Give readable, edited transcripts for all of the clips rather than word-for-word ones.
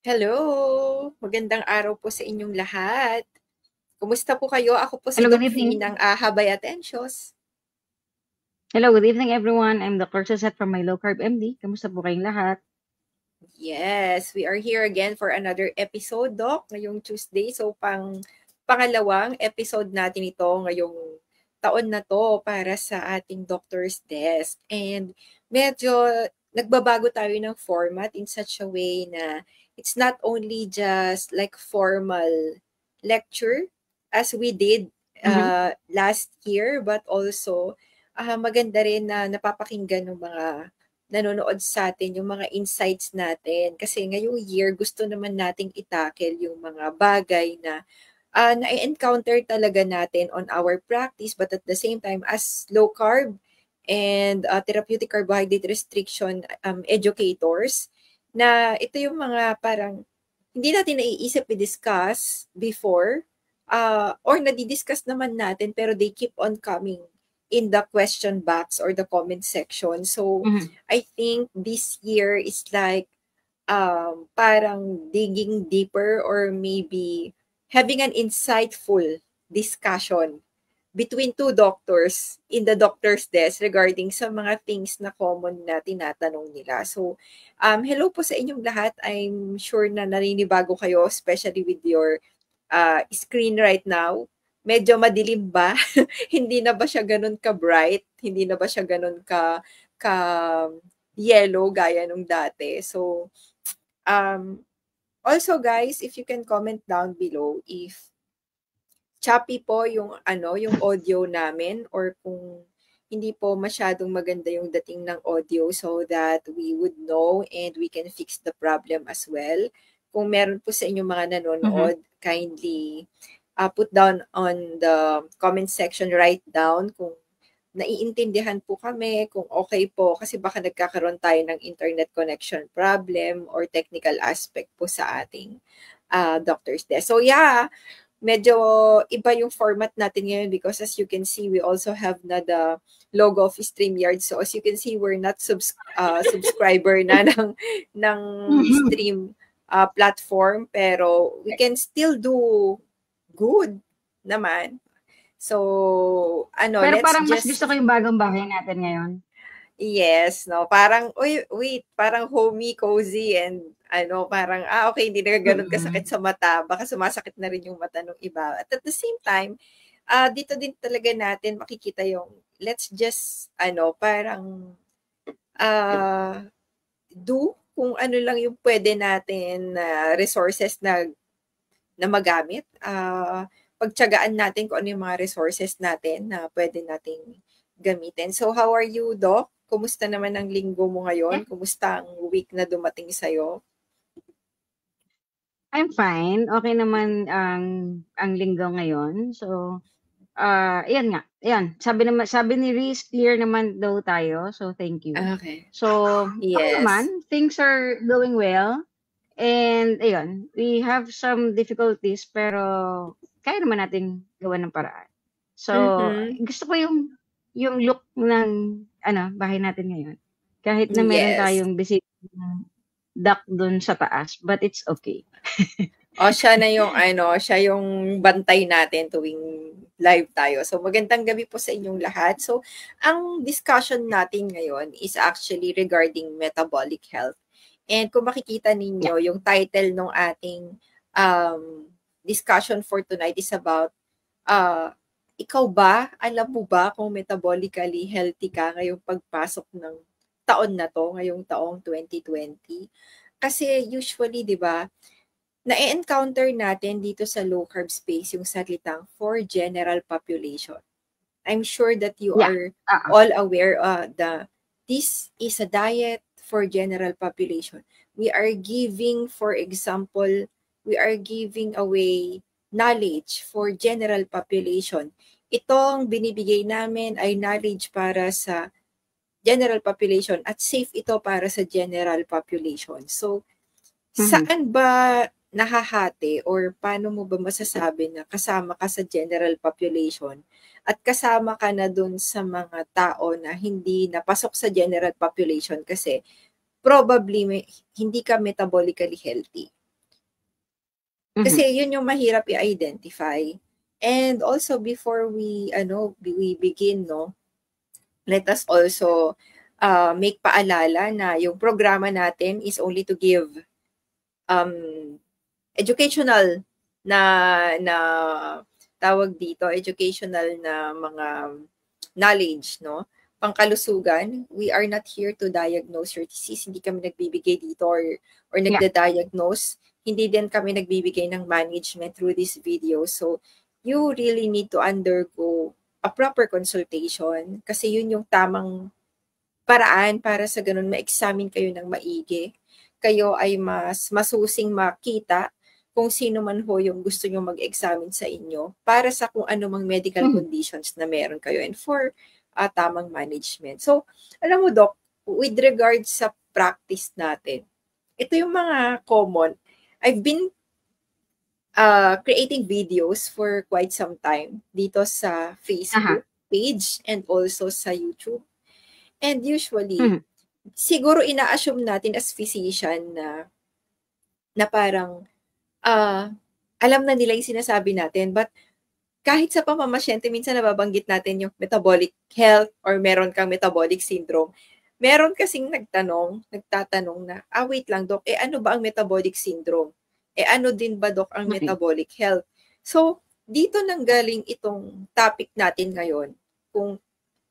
Hello! Magandang araw po sa inyong lahat. Kumusta po kayo? Ako po si Hello, good Doc Fee evening. ng Habay Atensios. Hello, good evening everyone. I'm Dr. Suzette from My Low Carb MD. Kamusta po kayong lahat? Yes, we are here again for another episode, Doc, ngayong Tuesday. So, pangalawang episode natin ito ngayong taon na to para sa ating Doctor's Desk. And medyo nagbabago tayo ng format in such a way na it's not only just like formal lecture as we did Mhm. last year, but also maganda rin na napapakinggan ng mga nanonood sa atin yung mga insights natin. Kasi ngayong year, gusto naman nating itackle yung mga bagay na na-encounter talaga natin on our practice, but at the same time, as low carb and therapeutic carbohydrate restriction educators, na ito yung mga parang hindi natin naiisip i-discuss before, or nadi-discuss naman natin pero they keep on coming in the question box or the comment section. So, Mhm. I think this year is like parang digging deeper or maybe having an insightful discussion between two doctors in the doctor's desk regarding sa mga things na common na tinatanong nila. So, hello po sa inyong lahat. I'm sure na naninibago kayo, especially with your screen right now. Medyo madilim ba? Hindi na ba siya ganun ka-bright? Hindi na ba siya ganun ka yellow gaya nung dati? So, um, also guys, if you can comment down below if choppy po yung yung audio namin or kung hindi po masyadong maganda yung dating ng audio so that we would know and we can fix the problem as well. Kung meron po sa inyong mga Mhm. nanonood, kindly put down on the comment section, write down kung naiintindihan po kami, kung okay po, kasi baka nagkakaroon tayo ng internet connection problem or technical aspect po sa ating doctor's desk. So yeah, medyo iba yung format natin ngayon because as you can see, we also have na the logo of StreamYard. So as you can see, we're not subscriber na ng stream platform, pero we can still do good naman. So, Pero let's parang mas gusto just ko yung bagong bahay natin ngayon. yes, no? Parang, uy, wait, parang homey, cozy, and parang, okay, hindi na ganun kasakit Mm. sa mata. Baka sumasakit na rin yung mata ng iba. At the same time, dito din talaga natin makikita yung, let's just, parang, uh, do kung ano lang yung pwede natin na resources na magamit. Pagtiyagaan natin kung ano yung mga resources natin na pwede nating gamitin. So, how are you, Doc? Kumusta naman ang linggo mo Yeah, ngayon? Kumusta ang week na dumating sa'yo? I'm fine. Okay naman ang linggo ngayon. So, ayan nga. Ayan, sabi ni Reese, clear naman daw tayo. So, thank you. Okay. So, okay Yes. naman. Things are going well. And ayun, we have some difficulties pero kaya naman natin gawan ng paraan. So, Mm-hmm. gusto ko yung look ng bahay natin ngayon. Kahit na meron Yes. tayong bisitang duck dun sa taas, but it's okay. O, siya yung bantay natin tuwing live tayo. So, magandang gabi po sa inyong lahat. So, ang discussion natin ngayon is actually regarding metabolic health. And kung makikita Yeah. ninyo, yung title ng ating discussion for tonight is about, uh, ikaw ba, alam mo ba kung metabolically healthy ka ngayong pagpasok ng taon na to, ngayong taong 2020? Kasi usually, di ba, na-encounter natin dito sa low carb space yung salitang for general population. I'm sure that you Yeah. are Oo. all aware this is a diet for general population. We are giving, for example, we are giving away knowledge for general population. Itong binibigay namin ay knowledge para sa general population at safe ito para sa general population. So, Mhm. saan ba nahahati or paano mo ba masasabi na kasama ka sa general population at kasama ka na dun sa mga tao na hindi napasok sa general population kasi probably hindi ka metabolically healthy? Kasi yun yung mahirap i-identify. And also before we begin, no, let us also make paalala na yung programa natin is only to give educational na tawag dito, educational na mga knowledge, no? Pangkalusugan, we are not here to diagnose your disease. Hindi kami nagbibigay dito or nagda-diagnose. Hindi din kami nagbibigay ng management through this video. So, you really need to undergo a proper consultation kasi yun yung tamang paraan para sa ganun ma-examine kayo ng maigi. Kayo ay mas masusing makita kung sino man ho yung gusto nyo mag-examine sa inyo para sa kung ano mang medical conditions na meron kayo and for tamang management. So, alam mo, Doc, with regards sa practice natin, ito yung mga common. I've been creating videos for quite some time dito sa Facebook page and also sa YouTube. And usually, siguro ina-assume natin as physician na parang alam na nila yung sinasabi natin. But kahit sa pamamasyente, minsan nababanggit natin yung metabolic health or meron kang metabolic syndrome. Meron kasing nagtatanong na, wait lang, Doc, ano ba ang metabolic syndrome? Ano din ba, Doc, ang metabolic health? So, dito nanggaling itong topic natin ngayon, kung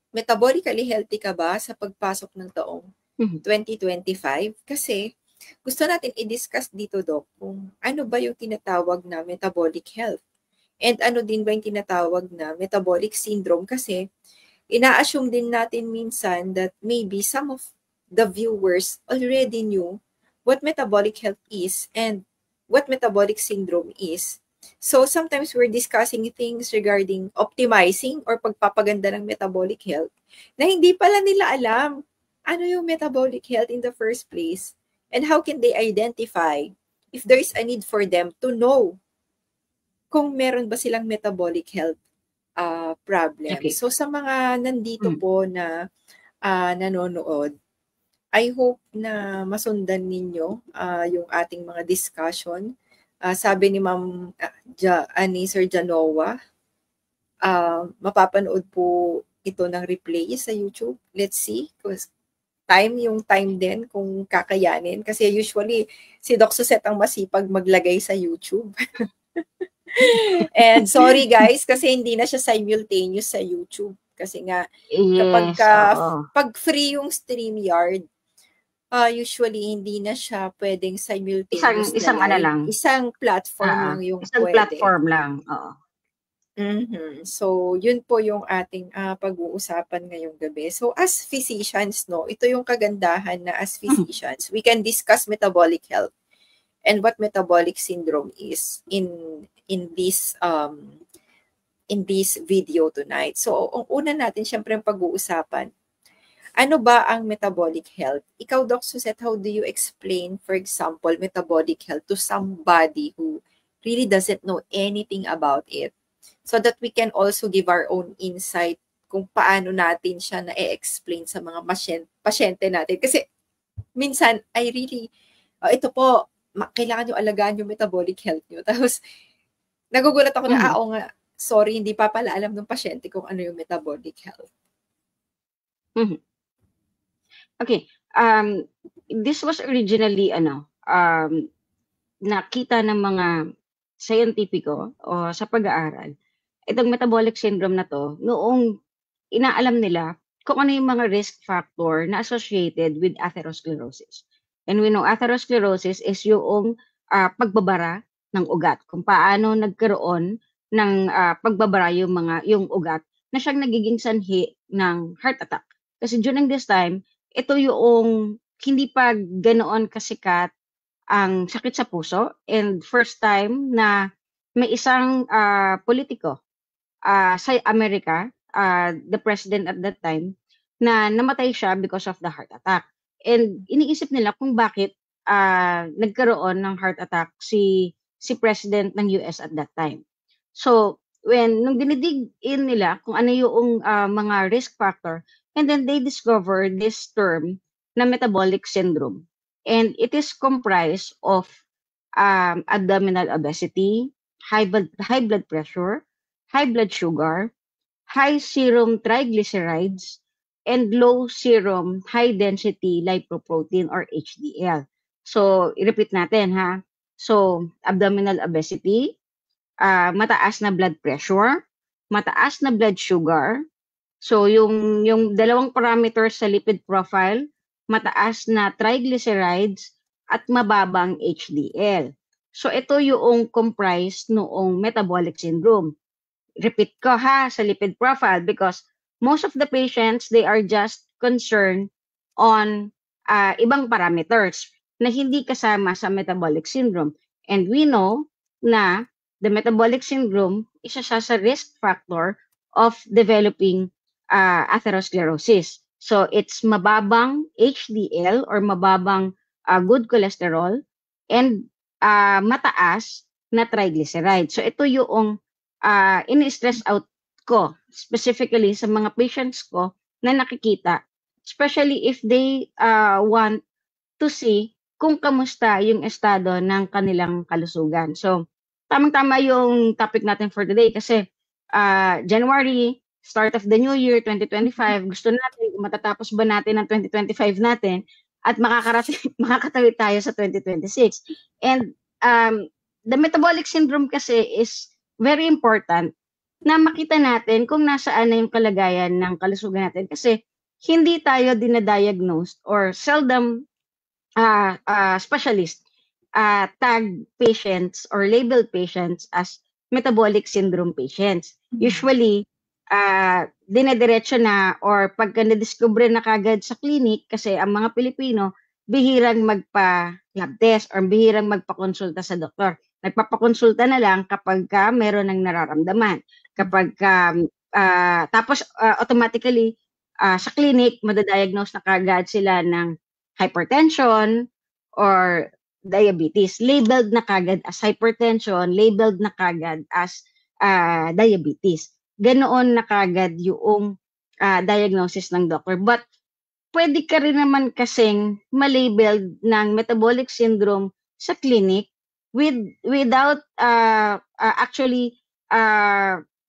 metabolically healthy ka ba sa pagpasok ng taong 2025? Kasi gusto natin i-discuss dito, Doc, kung ano ba yung tinatawag na metabolic health. And ano din ba yung tinatawag na metabolic syndrome? Kasi ina-assume din natin minsan that maybe some of the viewers already knew what metabolic health is and what metabolic syndrome is. So sometimes we're discussing things regarding optimizing or pagpapaganda ng metabolic health na hindi pala nila alam ano yung metabolic health in the first place and how can they identify if there is a need for them to know kung meron ba silang metabolic health problem. Okay. So sa mga nandito po na nanonood, I hope na masundan ninyo yung ating mga discussion. Sabi ni Ma'am Sir Janowa, mapapanood po ito ng replay sa YouTube. Let's see. Yung time din kung kakayanin. Kasi usually, si Doc Suzette ang masipag maglagay sa YouTube. And sorry guys, kasi hindi na siya simultaneous sa YouTube. Kasi nga, pag free yung StreamYard, usually hindi na siya pwedeng simultaneous isang platform lang yung isang pwede. Platform lang, oo. So, yun po yung ating pag-uusapan ngayong gabi. So, as physicians, no, ito yung kagandahan na as physicians, we can discuss metabolic health and what metabolic syndrome is in this video tonight. So, ang una natin, syempre, ang pag-uusapan, ano ba ang metabolic health? Ikaw, Doc Suzette, how do you explain, for example, metabolic health to somebody who really doesn't know anything about it so that we can also give our own insight kung paano natin siya na-explain sa mga pasyente natin? Kasi minsan, ito po, kailangan nyo alagaan yung metabolic health nyo. Tapos, nagugulat ako na, nga, sorry, hindi pa pala alam ng pasyente kung ano yung metabolic health. Okay. This was originally, nakita ng mga scientifico o sa pag-aaral. Itong metabolic syndrome na to, noong inaalam nila kung ano yung mga risk factor na associated with atherosclerosis. And we know atherosclerosis is yung pagbabara ng ugat. Kung paano nagkaroon ng pagbabara yung ugat na siyang nagiging sanhi ng heart attack. Kasi during this time, ito yung hindi pa ganoon kasikat ang sakit sa puso. And first time na may isang politiko sa Amerika, the president at that time, na namatay siya because of the heart attack. And iniisip nila kung bakit nagkaroon ng heart attack si president ng US at that time. So, nung dinidig in nila kung ano yung mga risk factor, and then they discover this term na metabolic syndrome. And it is comprised of abdominal obesity, high blood pressure, high blood sugar, high serum triglycerides, and low serum high density lipoprotein or HDL. So, i-repeat natin ha. So, abdominal obesity, mataas na blood pressure, mataas na blood sugar. So, yung dalawang parameters sa lipid profile, mataas na triglycerides at mababang HDL. So, ito yung comprise noong metabolic syndrome. Repeat ko ha sa lipid profile because most of the patients, they are just concerned on ibang parameters na hindi kasama sa metabolic syndrome. And we know na the metabolic syndrome, isa siya sa risk factor of developing atherosclerosis. So, it's mababang HDL or mababang good cholesterol and mataas na triglyceride. So, ito yung ini-stress out ko, specifically sa mga patients ko na nakikita, especially if they want to see kung kamusta yung estado ng kanilang kalusugan. So, tamang-tama yung topic natin for today kasi January, start of the new year, 2025, gusto natin, matatapos ba natin ang 2025 natin at makakatawid tayo sa 2026. And the metabolic syndrome kasi is very important na makita natin kung nasaan na yung kalagayan ng kalusugan natin kasi hindi tayo dinadiagnose or seldom specialist tag patients or label patients as metabolic syndrome patients. Usually, dinediretso na or pagka na-discover na kagad sa clinic kasi ang mga Pilipino bihirang magpa-lab test or bihirang magpa-konsulta sa doktor. Nagpapakonsulta na lang kapag meron ng nararamdaman. Kapag tapos automatically sa clinic madadiagnose na kagad sila ng hypertension or diabetes. Labeled na kagad as hypertension, labeled na kagad as diabetes. Ganoon na kagad yung diagnosis ng doctor. But pwede ka rin naman kasing malabeled ng metabolic syndrome sa clinic without actually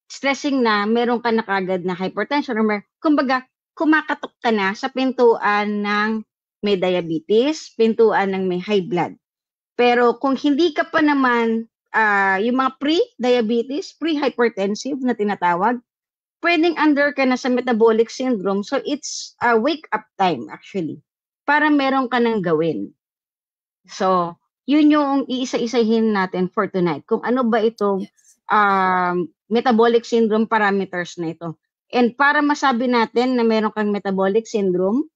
stressing na meron ka na kagad na hypertension or kumbaga kumakatok ka na sa pintuan ng may diabetes, pintuan ng may high blood. Pero kung hindi ka pa naman yung mga pre-diabetes, pre-hypertensive na tinatawag, pwedeng under ka na sa metabolic syndrome. So it's a wake-up time actually para meron ka nang gawin. So, yun yung iisa-isahin natin for tonight. Kung ano ba itong metabolic syndrome parameters na ito. And para masabi natin na meron kang metabolic syndrome,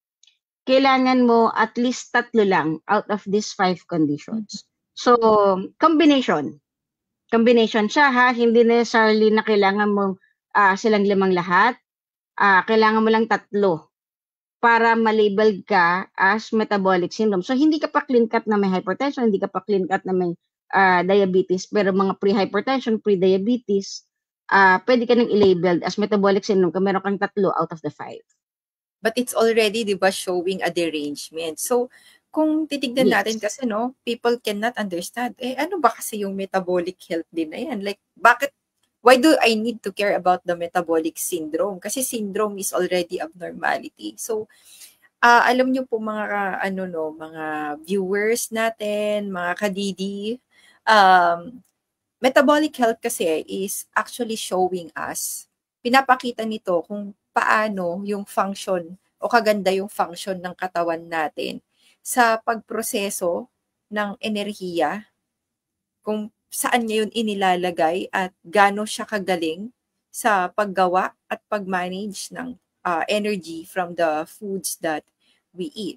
kailangan mo at least 3 lang out of these 5 conditions. So, combination. Combination siya ha, hindi necessarily na kailangan mo silang 5 lahat. Kailangan mo lang 3 para malabel ka as metabolic syndrome. So, hindi ka pa clean cut na may hypertension, hindi ka pa clean cut na may diabetes, pero mga pre-hypertension, pre-diabetes, pwede ka nang i-labeled as metabolic syndrome kung meron kang 3 out of the 5. But it's already, di ba, showing a derangement. So, kung titignan natin kasi, no, people cannot understand, ano ba kasi yung metabolic health din na yan? Like, why do I need to care about the metabolic syndrome? Kasi syndrome is already abnormality. So, alam niyo po mga, mga viewers natin, mga kadidi, metabolic health kasi is actually showing us, pinapakita nito kung paano yung function o kaganda yung function ng katawan natin sa pagproseso ng enerhiya, kung saan niya yun inilalagay at gaano siya kagaling sa paggawa at pag-manage ng energy from the foods that we eat.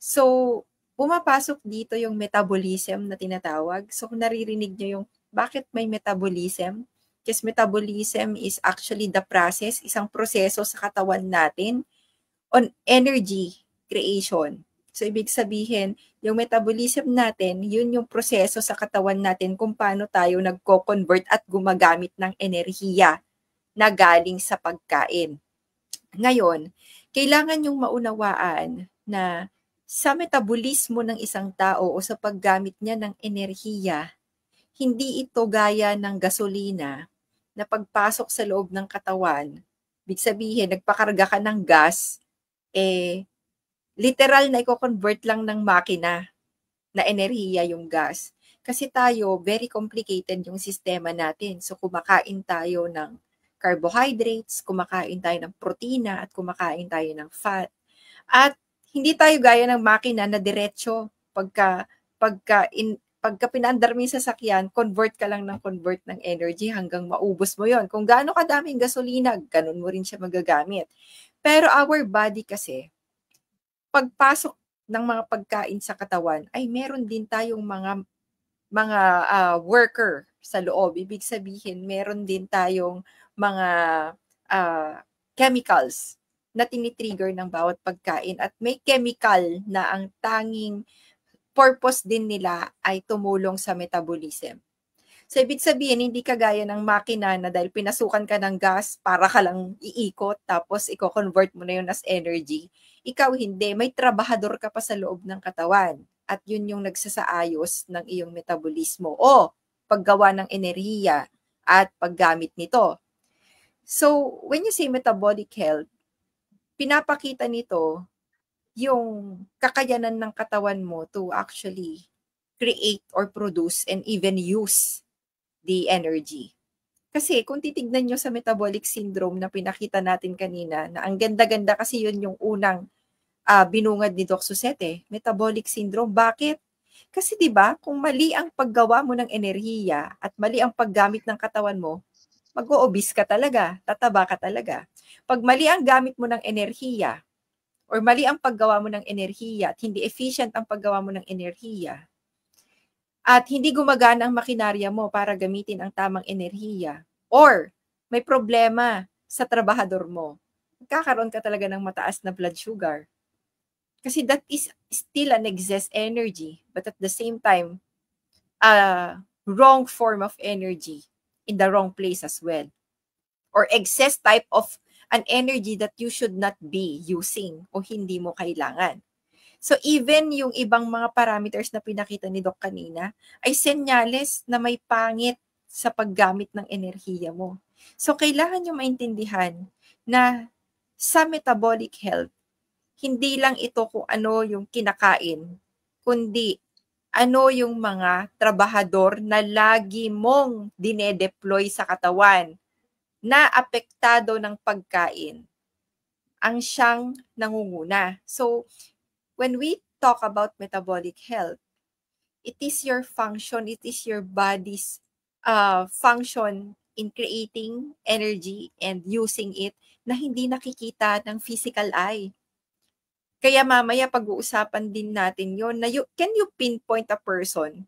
So, pumapasok dito yung metabolism na tinatawag. So, kung naririnig nyo yung bakit may metabolism, because metabolism is actually the process, isang proseso sa katawan natin on energy creation. So, ibig sabihin, yung metabolism natin, yun yung proseso sa katawan natin kung paano tayo nagko-convert at gumagamit ng enerhiya na galing sa pagkain. Ngayon, kailangan yung maunawaan na sa metabolismo ng isang tao o sa paggamit niya ng enerhiya, hindi ito gaya ng gasolina na pagpasok sa loob ng katawan, ibig sabihin nagpakarga ka ng gas, literal na iko-convert lang ng makina na enerhiya yung gas. Kasi tayo, very complicated yung sistema natin. So kumakain tayo ng carbohydrates, kumakain tayo ng protina, at kumakain tayo ng fat. At hindi tayo gaya ng makina na diretso pagka pinandar mo yung sasakyan, convert ka lang ng convert ng energy hanggang maubos mo yon. Kung gaano kadaming gasolina, ganun mo rin siya magagamit. Pero our body kasi, pagpasok ng mga pagkain sa katawan, ay meron din tayong mga worker sa loob. Ibig sabihin, meron din tayong mga chemicals na tinitrigger ng bawat pagkain at may chemical na ang tanging purpose din nila ay tumulong sa metabolism. So, ibig sabihin, hindi ka gaya ng makina na dahil pinasukan ka ng gas, para ka lang iikot, tapos i-convert mo na yun as energy. Ikaw hindi, may trabahador ka pa sa loob ng katawan. At yun yung nagsasaayos ng iyong metabolismo o paggawa ng enerhiya at paggamit nito. So, when you say metabolic health, pinapakita nito yung kakayanan ng katawan mo to actually create or produce and even use the energy. Kasi kung titignan nyo sa metabolic syndrome na pinakita natin kanina, na ang ganda-ganda kasi yun yung unang binungad ni Doc Suzette, metabolic syndrome. Bakit? Kasi 'di ba, kung mali ang paggawa mo ng enerhiya at mali ang paggamit ng katawan mo, mag-o-obese ka talaga, tataba ka talaga. Pag mali ang gamit mo ng enerhiya or mali ang paggawa mo ng enerhiya at hindi efficient ang paggawa mo ng enerhiya, at hindi gumagana ang makinarya mo para gamitin ang tamang enerhiya, or may problema sa trabahador mo, magkakaroon ka talaga ng mataas na blood sugar. Kasi that is still an excess energy, but at the same time, a wrong form of energy in the wrong place as well. Or excess type of an energy that you should not be using o hindi mo kailangan. So even yung ibang mga parameters na pinakita ni Doc kanina ay senyales na may pangit sa paggamit ng enerhiya mo. So kailangan nyo maintindihan na sa metabolic health, hindi lang ito kung ano yung kinakain, kundi ano yung mga trabahador na lagi mong dinedeploy sa katawan na apektado ng pagkain ang siyang nangunguna. So, when we talk about metabolic health, it is your function, it is your body's function in creating energy and using it na hindi nakikita ng physical eye. Kaya mamaya pag-uusapan din natin yon na can you pinpoint a person?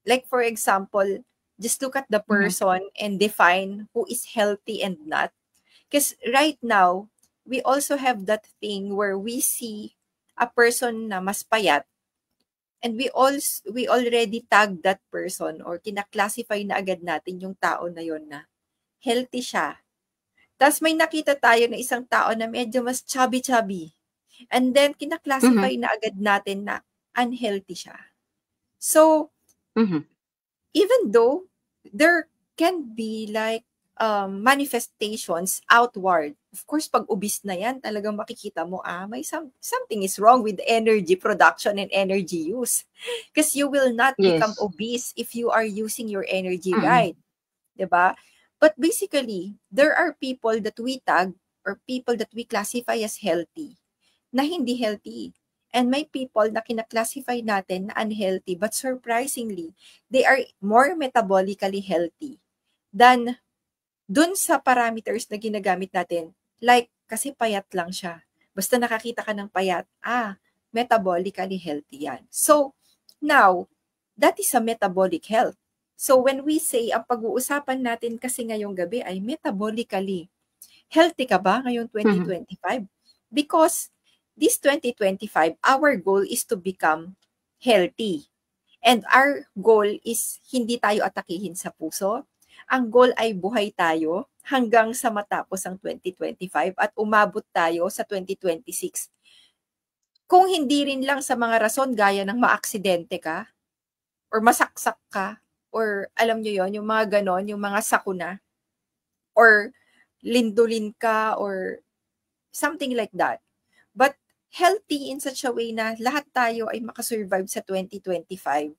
Like for example, just look at the person and define who is healthy and not. Because right now, we also have that thing where we see a person na mas payat and we already tag that person or kinaklasify na agad natin yung tao na yon na healthy siya. Tapos may nakita tayo na isang tao na medyo mas chubby-chubby. And then, kinaklasify na agad natin na unhealthy siya. So, even though there can be like manifestations outward, of course, pag obese na yan, talagang makikita mo, may something is wrong with energy production and energy use. Because you will not become obese if you are using your energy right. Diba? But basically, there are people that we tag or people that we classify as healthy na hindi healthy. And may people na kinaklasify natin na unhealthy, but surprisingly, they are more metabolically healthy than dun sa parameters na ginagamit natin. Like, kasi payat lang siya. Basta nakakita ka ng payat, metabolically healthy yan. So, now, that is a metabolic health. So, when we say, ang pag-uusapan natin kasi ngayong gabi ay metabolically healthy ka ba ngayong 2025? Because this 2025, our goal is to become healthy. And our goal is hindi tayo atakihin sa puso. Ang goal ay buhay tayo hanggang sa matapos ang 2025 at umabot tayo sa 2026 kung hindi rin lang sa mga rason gaya ng maaksidente ka or masaksak ka or alam nyo yon yung mga ganon, yung mga sakuna or lindulin ka or something like that. But healthy in such a way na lahat tayo ay makasurvive sa 2025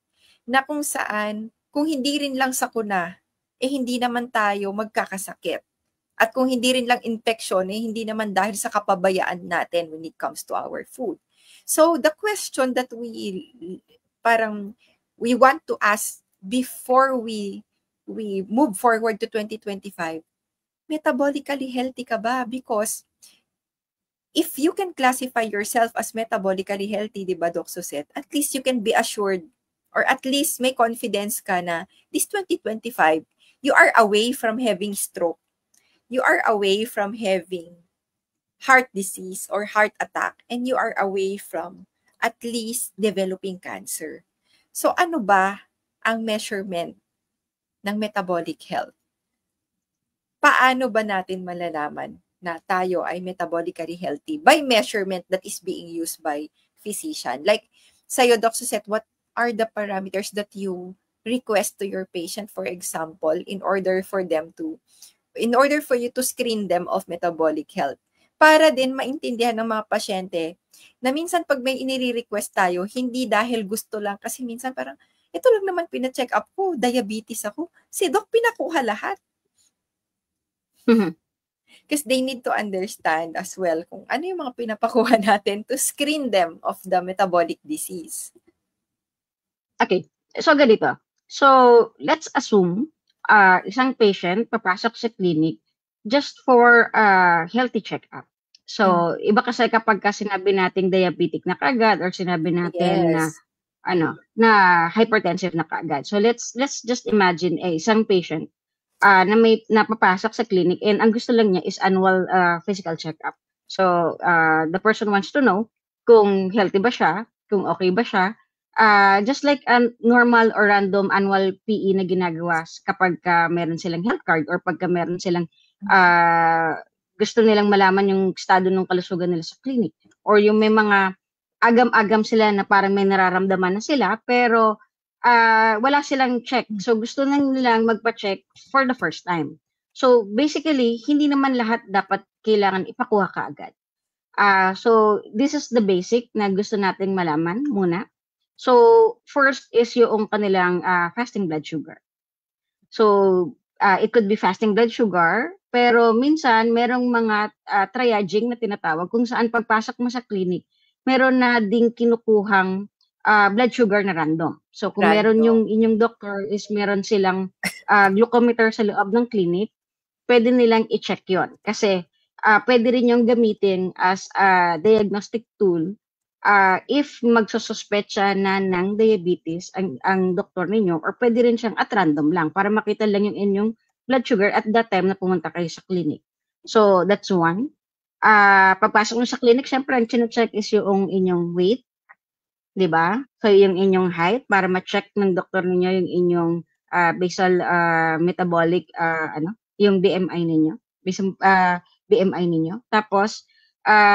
na kung saan, kung hindi rin lang sakuna, hindi naman tayo magkakasakit. At kung hindi rin lang infection, hindi naman dahil sa kapabayaan natin when it comes to our food. So the question that we want to ask before we move forward to 2025, metabolically healthy ka ba? Because if you can classify yourself as metabolically healthy, di ba, Doc Suzette, at least you can be assured or at least may confidence ka na this 2025, you are away from having stroke. You are away from having heart disease or heart attack, and you are away from at least developing cancer. So ano ba ang measurement ng metabolic health? Paano ba natin malalaman na tayo ay metabolically healthy by measurement that is being used by physician? Like sa'yo, Doc Suzette, what are the parameters that you request to your patient, for example, in order for you to screen them of metabolic health? Para din maintindihan ng mga pasyente na minsan pag may inire-request tayo, hindi dahil gusto lang, kasi minsan parang, ito lang naman pina-check up ko, diabetes ako. Si Doc pinakuha lahat. Because they need to understand as well kung ano yung mga pinapakuha natin to screen them of the metabolic disease. Okay. So, ganito. So, let's assume isang patient papasok sa clinic just for healthy check-up. So, iba kasi kapag sinabi nating diabetic na kaagad or sinabi natin na hypertensive na kaagad. So, let's just imagine isang patient na may napapasok sa clinic and ang gusto lang niya is annual physical check-up. So, the person wants to know kung healthy ba siya, kung okay ba siya, just like a normal or random annual PE na ginagawa kapag meron silang health card or pagka meron silang gusto nilang malaman yung estado ng kalusugan nila sa clinic or yung may mga agam-agam sila na parang may nararamdaman na sila pero wala silang check. So, gusto nilang magpa-check for the first time. So, basically, hindi naman lahat dapat kailangan ipakuha ka agad. So, this is the basic na gusto nating malaman muna. So, first is yung kanilang fasting blood sugar. So, it could be fasting blood sugar, pero minsan, merong mga triaging na tinatawag kung saan pagpasok mo sa clinic, meron na ding kinukuhang blood sugar na random. So, kung meron yung inyong doctor is meron silang glucometer sa loob ng clinic, pwede nilang i-check yon. Kasi pwede rin yung gamitin as a diagnostic tool if magsususpetsa na ng diabetes ang doktor ninyo or pwede rin siyang at random lang para makita lang yung inyong blood sugar at that time na pumunta kayo sa clinic. So, that's one. Pagpasok nyo sa clinic, syempre, ang chine-check is yung inyong weight, di ba? So, yung inyong height para ma-check ng doktor ninyo yung inyong basal metabolic, yung BMI ninyo. BMI ninyo. Tapos,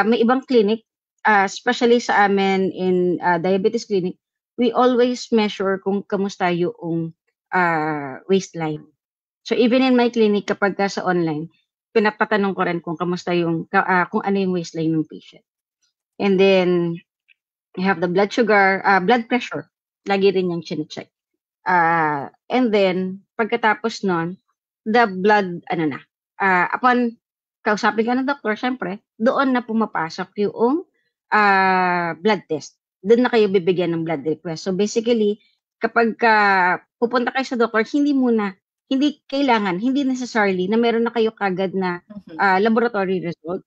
may ibang clinic, especially sa amin in diabetes clinic, we always measure kung kamusta yung waistline. So, even in my clinic, kapag sa online, pinapatanong ko rin kung kamusta yung, kung ano yung waistline ng patient. And then, you have the blood sugar, blood pressure. Lagi rin yung chine-check. And then, pagkatapos nun, the blood, upon kausapin ka ng doktor, syempre, doon na pumapasok yung blood test. Doon na kayo bibigyan ng blood request. So, basically, kapag pupunta kayo sa doktor, hindi necessarily na meron na kayo kagad na laboratory result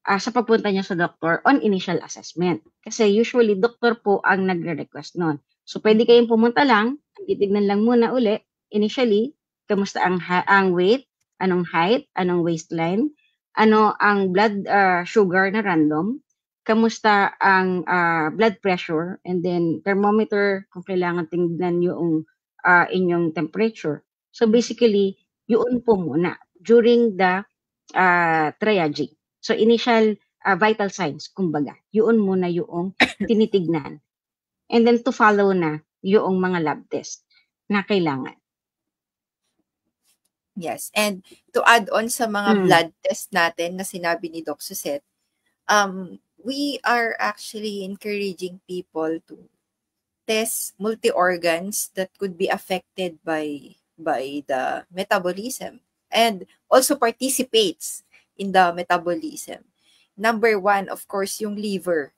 sa pagpunta niya sa doktor on initial assessment. Kasi usually, doktor po ang nagre-request nun. So, pwede kayong pumunta lang, titignan lang muna uli, initially, kamusta ang weight, anong height, anong waistline, ano ang blood sugar na random, kamusta ang blood pressure, and then thermometer, kung kailangan tingnan yung inyong temperature. So, basically, yun po muna during the triaging. So, initial vital signs, kumbaga. Yun muna yung tinitignan. And then to follow na yung mga lab test na kailangan. Yes. And to add on sa mga blood test natin na sinabi ni Doc Suzette, we are actually encouraging people to test multi-organs that could be affected by the metabolism and also participates in the metabolism. Number one, of course, yung liver.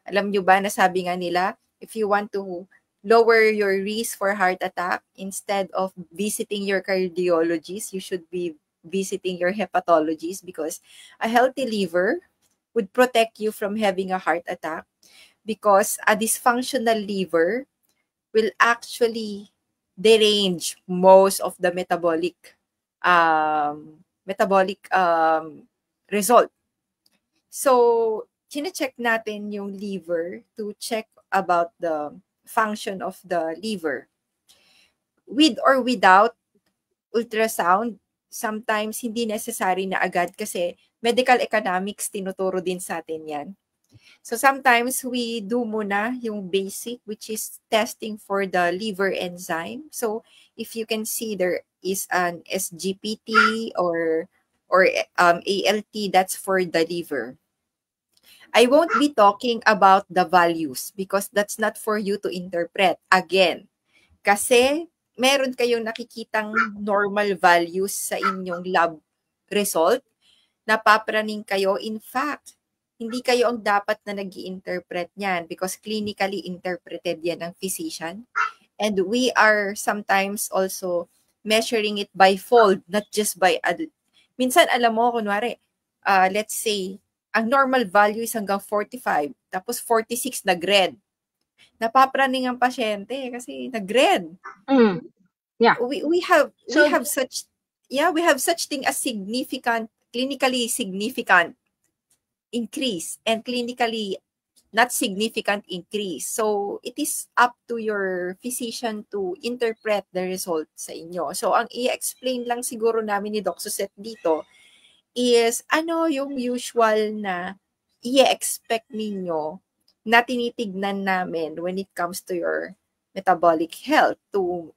Alam nyo ba, nasabi nga nila, if you want to lower your risk for heart attack, instead of visiting your cardiologist, you should be visiting your hepatologist, because a healthy liver would protect you from having a heart attack, because a dysfunctional liver will actually derange most of the metabolic result. So, chine-check natin yung liver to check about the function of the liver. With or without ultrasound, sometimes hindi necessary na agad kasi medical economics tinuturo din sa atin yan. So sometimes we do muna yung basic, which is testing for the liver enzyme. So if you can see there is an SGPT or ALT, that's for the liver. I won't be talking about the values because that's not for you to interpret. Again, kasi meron kayong nakikitang normal values sa inyong lab result, napapraning kayo. In fact, hindi kayo ang dapat na nag-i-interpret niyan because clinically interpreted yan ng physician. And we are sometimes also measuring it by fold, not just by... minsan, alam mo, kunwari, let's say, ang normal value is hanggang 45, tapos 46 nag-red. Napapraning ang pasyente kasi nag-red. Yeah. We have such thing as clinically significant increase and clinically not significant increase. So it is up to your physician to interpret the result sa inyo. So ang i-explain lang siguro namin ni Doc Suzette dito is ano yung usual na i-expect ninyo na tinitignan namin when it comes to your metabolic health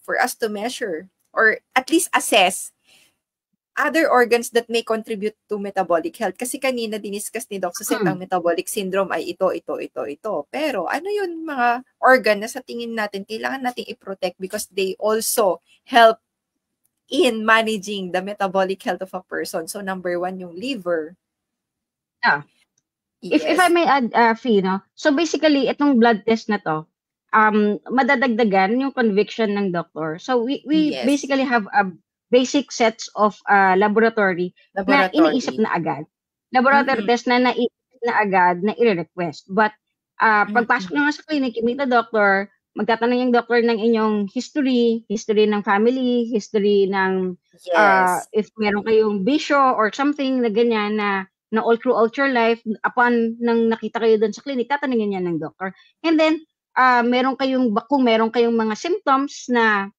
for us to measure or at least assess other organs that may contribute to metabolic health. Kasi kanina diniscuss ni Doc Suzette ang metabolic syndrome ay ito. Pero ano yun mga organ na sa tingin natin kailangan nating i-protect because they also help in managing the metabolic health of a person. So number one yung liver. Yeah. Yes. If I may add, Fee, no? So basically, itong blood test na to, madadagdagan yung conviction ng doctor. So we Yes. basically have a basic sets of laboratory na iniisip na agad. Laboratory test na naiisip na agad na i-request. But pagpasok nyo nga sa clinic, you meet the doctor, magtatanong yung doctor ng inyong history ng family, history ng if meron kayong bisyo or something na ganyan na all throughout your life, upon nang nakita kayo doon sa clinic, tatanungin yan ng doctor. And then, kung meron kayong mga symptoms na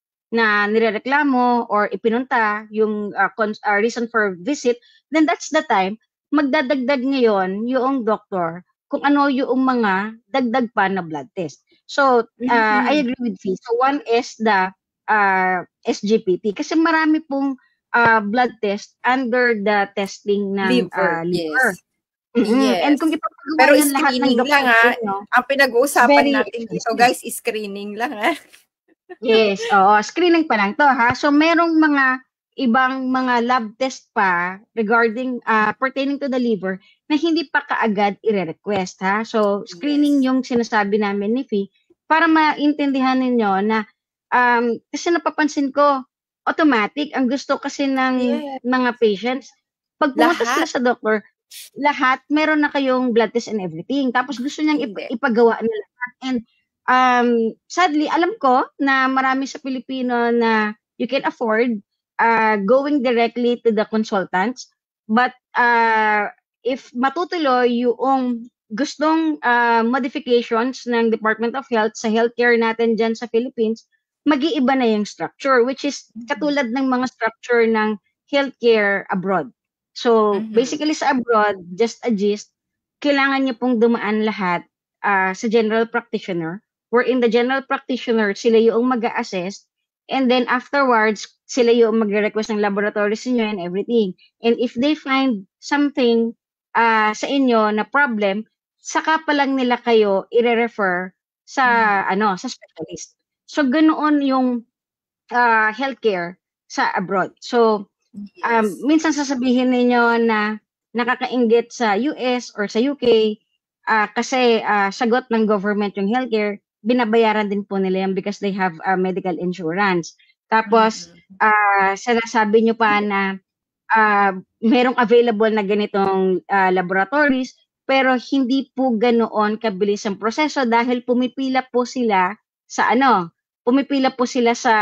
nirereklamo or ipinunta yung reason for visit, then that's the time, magdadagdag ngayon yung doctor kung ano yung mga dagdag pa na blood test. So, I agree with Fee. So, one is the SGPT. Kasi marami pong blood test under the testing ng liver. Yes. Yes. And kung ipapagawa pero yan lahat ng screening lang ang pinag-uusapan natin dito guys, screening lang Yes, screening pa lang to ha. So merong mga ibang mga lab test pa regarding pertaining to the liver na hindi pa kaagad i-request ha. So screening yung sinasabi namin ni Fee para maintindihan ninyo na kasi napapansin ko automatic ang gusto kasi ng mga patients pag pumunta sila sa doctor, lahat meron na kayong blood test and everything. Tapos gusto niyang ipagawa na lahat. And sadly, alam ko na marami sa Pilipino na you can afford going directly to the consultants. But if matutuloy yung gustong modifications ng Department of Health sa healthcare natin dyan sa Philippines, mag-iiba na yung structure, which is katulad ng mga structure ng healthcare abroad. So, basically sa abroad, just a gist, kailangan niyo pong dumaan lahat sa general practitioner, wherein the general practitioner, sila yung mag-a-assess, and then afterwards, sila yung magre-request ng laboratories niyo and everything. And if they find something sa inyo na problem, saka pa lang nila kayo i-refer sa sa specialist. So ganoon yung healthcare sa abroad. So Yes. minsan sasabihin ninyo na nakakainggit sa US or sa UK kasi sagot ng government yung healthcare, binabayaran din po nila yan because they have medical insurance. Tapos sinasabi nyo pa na merong available na ganitong laboratories, pero hindi po ganoon kabilis ang proseso dahil pumipila po sila sa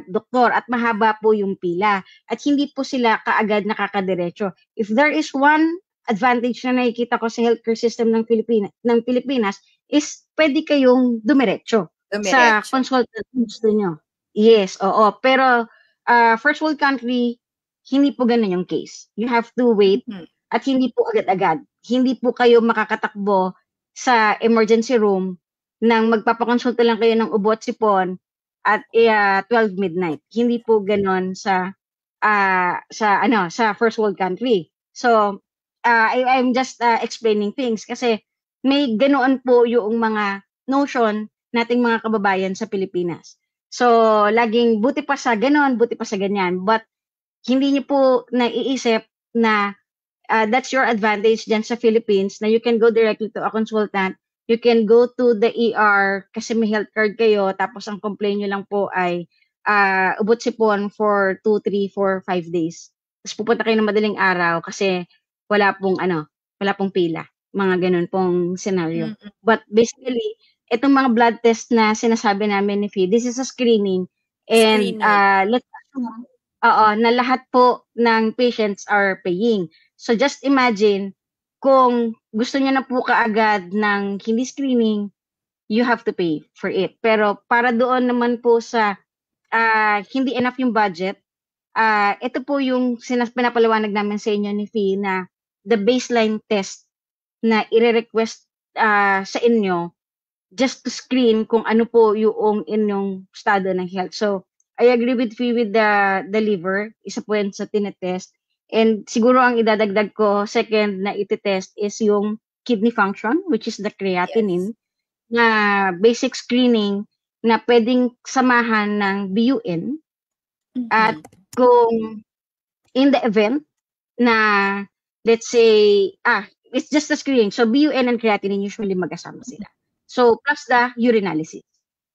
doktor at mahaba po yung pila at hindi po sila kaagad nakakadiretso. If there is one advantage na nakikita ko sa healthcare system ng Pilipinas is pwede kayong dumiretso sa Dumiretso. consultant kung gusto nyo. Yes, oo. Pero first world country, hindi po ganun yung case. You have to wait at hindi po agad-agad. Hindi po kayo makakatakbo sa emergency room nang magpapakonsulta lang kayo ng ubo at sipon at 12 midnight. Hindi po ganon sa first world country. So I'm just explaining things kasi may ganoon po yung mga notion nating mga kababayan sa Pilipinas. So laging buti pa sa ganon, buti pa sa ganyan. But hindi niyo po naiisip na that's your advantage dyan sa Philippines na you can go directly to a consultant. You can go to the ER kasi may health card kayo tapos ang complaint nyo lang po ay ubot sipon for 2, 3, 4, 5 days. Tapos pupunta kayo ng madaling araw kasi wala pong pila. Mga ganun pong scenario. But basically, itong mga blood test na sinasabi namin ni Fee, this is a screening. And let's assume na lahat po ng patients are paying. So just imagine kung gusto niyo na po kaagad ng hindi screening, you have to pay for it. Pero para doon naman po sa hindi enough yung budget, ito po yung pinapaliwanag namin sa inyo ni Fee na the baseline test na ire-request sa inyo just to screen kung ano po yung inyong estado ng health. So, I agree with Fee with the liver. Isa po yan sa tinetest. And siguro ang idadagdag ko, second na ititest is yung kidney function, which is the creatinine, na basic screening na pwedeng samahan ng BUN. At kung in the event na, let's say, it's just a screening. So, BUN and creatinine usually magkasama sila. So, plus the urinalysis.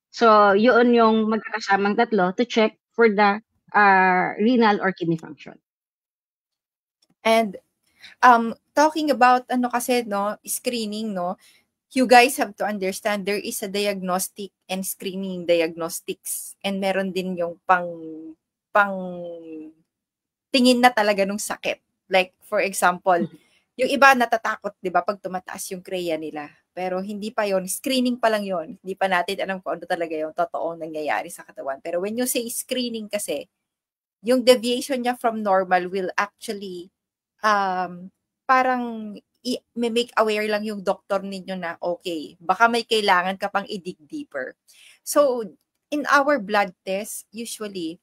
So, yun yung magkakasamang tatlo to check for the renal or kidney function. And talking about screening, you guys have to understand there is a diagnostic and screening diagnostics, and meron din yung pang tingin na talaga nung sakit. Like for example, yung iba natatakot, 'di ba, pag tumataas yung CREA nila. Pero hindi pa yon, screening pa lang yon. Hindi pa natin alam kung ano talaga yung totoong nangyayari sa katawan. Pero when you say screening kasi, yung deviation niya from normal will actually parang may make aware lang yung doctor ninyo na okay, baka may kailangan ka pang i-dig deeper. So, in our blood test, usually,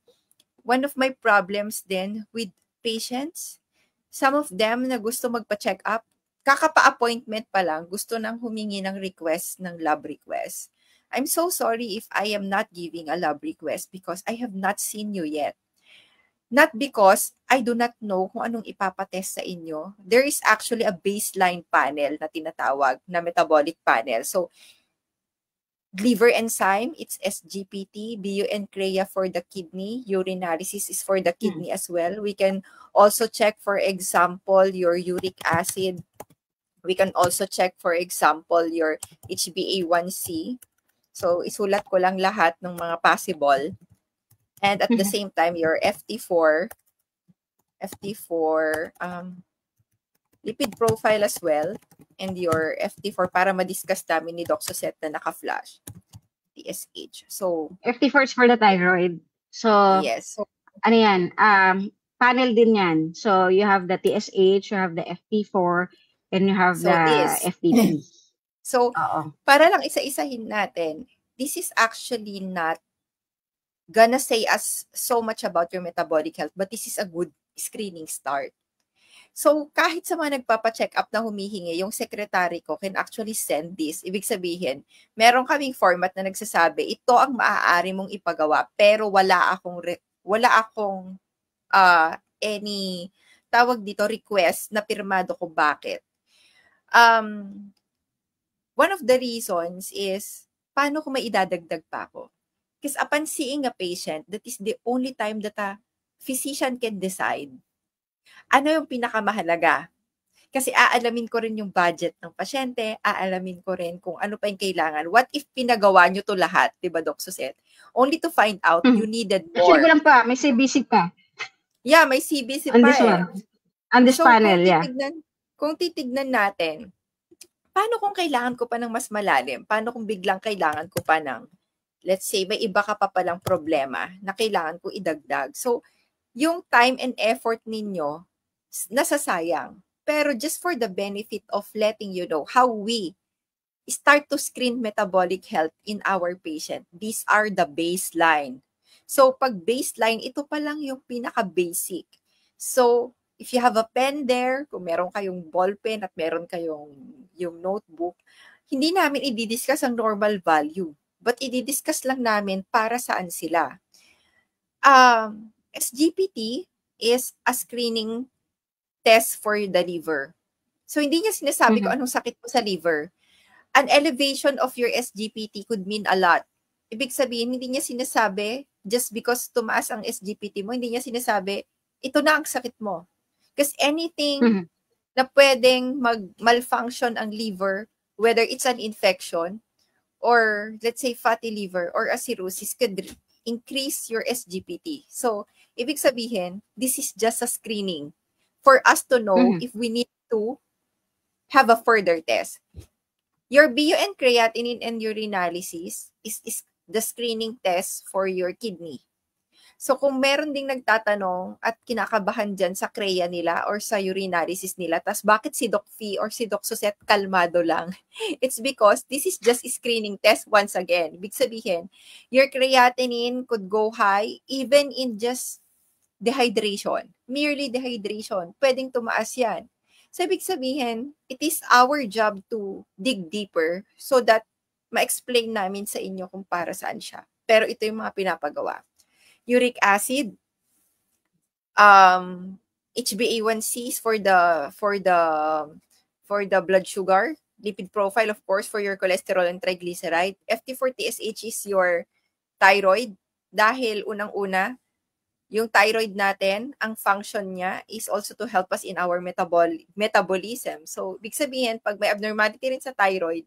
one of my problems then with patients, some of them na gusto magpa-check up, kakapa-appointment pa lang, gusto nang humingi ng request, ng lab request. I'm so sorry if I am not giving a lab request because I have not seen you yet. Not because I do not know kung anong ipapatest sa inyo. There is actually a baseline panel na tinatawag na metabolic panel. So, liver enzyme, it's SGPT, BUN CREA for the kidney, urinalysis is for the kidney as well. We can also check, for example, your uric acid. We can also check, for example, your HbA1c. So, isulat ko lang lahat ng mga possible. And at the same time, your FT4 lipid profile as well, and your FT4 para ma-discuss namin ni Doc Suzette na naka-flash. TSH. So, FT4 is for the thyroid. So, yes. So, ano yan? Panel din yan. So, you have the TSH, you have the FT4, and you have So the this. FTP. So, Oo. para lang isa-isahin natin, this is actually not gonna say us so much about your metabolic health, but this is a good screening start. So, kahit sa mga nagpapa-check up na humihingi, yung secretary ko can actually send this. Ibig sabihin, meron kaming format na nagsasabi, ito ang maaari mong ipagawa, pero wala akong any tawag dito request na pirmado ko bakit. One of the reasons is, paano ko maidadagdag pa ako? Because upon seeing a patient, that is the only time that a physician can decide ano yung pinakamahalaga. Kasi aalamin ko rin yung budget ng pasyente, aalamin ko rin kung ano pa yung kailangan. What if pinagawa nyo to lahat, diba, Doc Suset? Only to find out you needed more. Actually, ko lang pa, may CBC pa. Yeah, may CBC on pa this one. On this So, panel, kung titignan natin, paano kung kailangan ko pa ng mas malalim? Paano kung biglang kailangan ko pa ng, let's say, may iba ka pa palang problema na kailangan ko idagdag. So, yung time and effort ninyo, nasasayang. Pero just for the benefit of letting you know how we start to screen metabolic health in our patient, these are the baseline. So, pag baseline, ito pa lang yung pinaka-basic. So, if you have a pen there, kung meron kayong ballpen at meron kayong yung notebook, hindi namin i-discuss ang normal value. But i-discuss lang namin para saan sila. SGPT is a screening test for the liver. So, hindi niya sinasabi kung anong sakit mo sa liver. An elevation of your SGPT could mean a lot. Ibig sabihin, hindi niya sinasabi, just because tumaas ang SGPT mo, hindi niya sinasabi, ito na ang sakit mo. Because anything na pwedeng malfunction ang liver, whether it's an infection, or let's say fatty liver, or a cirrhosis, could increase your SGPT. So, ibig sabihin, this is just a screening for us to know if we need to have a further test. Your BU and creatinine and urinalysis is the screening test for your kidney. So, kung meron ding nagtatanong at kinakabahan dyan sa CREA nila or sa urinalysis nila, tas bakit si Doc Fee or si Doc Suset kalmado lang? It's because this is just a screening test once again. Ibig sabihin, your creatinine could go high even in just dehydration. Merely dehydration. Pwedeng tumaas yan. So, ibig sabihin, it is our job to dig deeper so that ma-explain namin sa inyo kung para saan siya. Pero ito yung mga pinapagawa. Uric acid, HbA1c for the blood sugar, lipid profile, of course, for your cholesterol and triglyceride. FT4TSH is your thyroid. Dahil unang-una, yung thyroid natin, ang function niya is also to help us in our metabolism. So, big sabihin, pag may abnormality rin sa thyroid,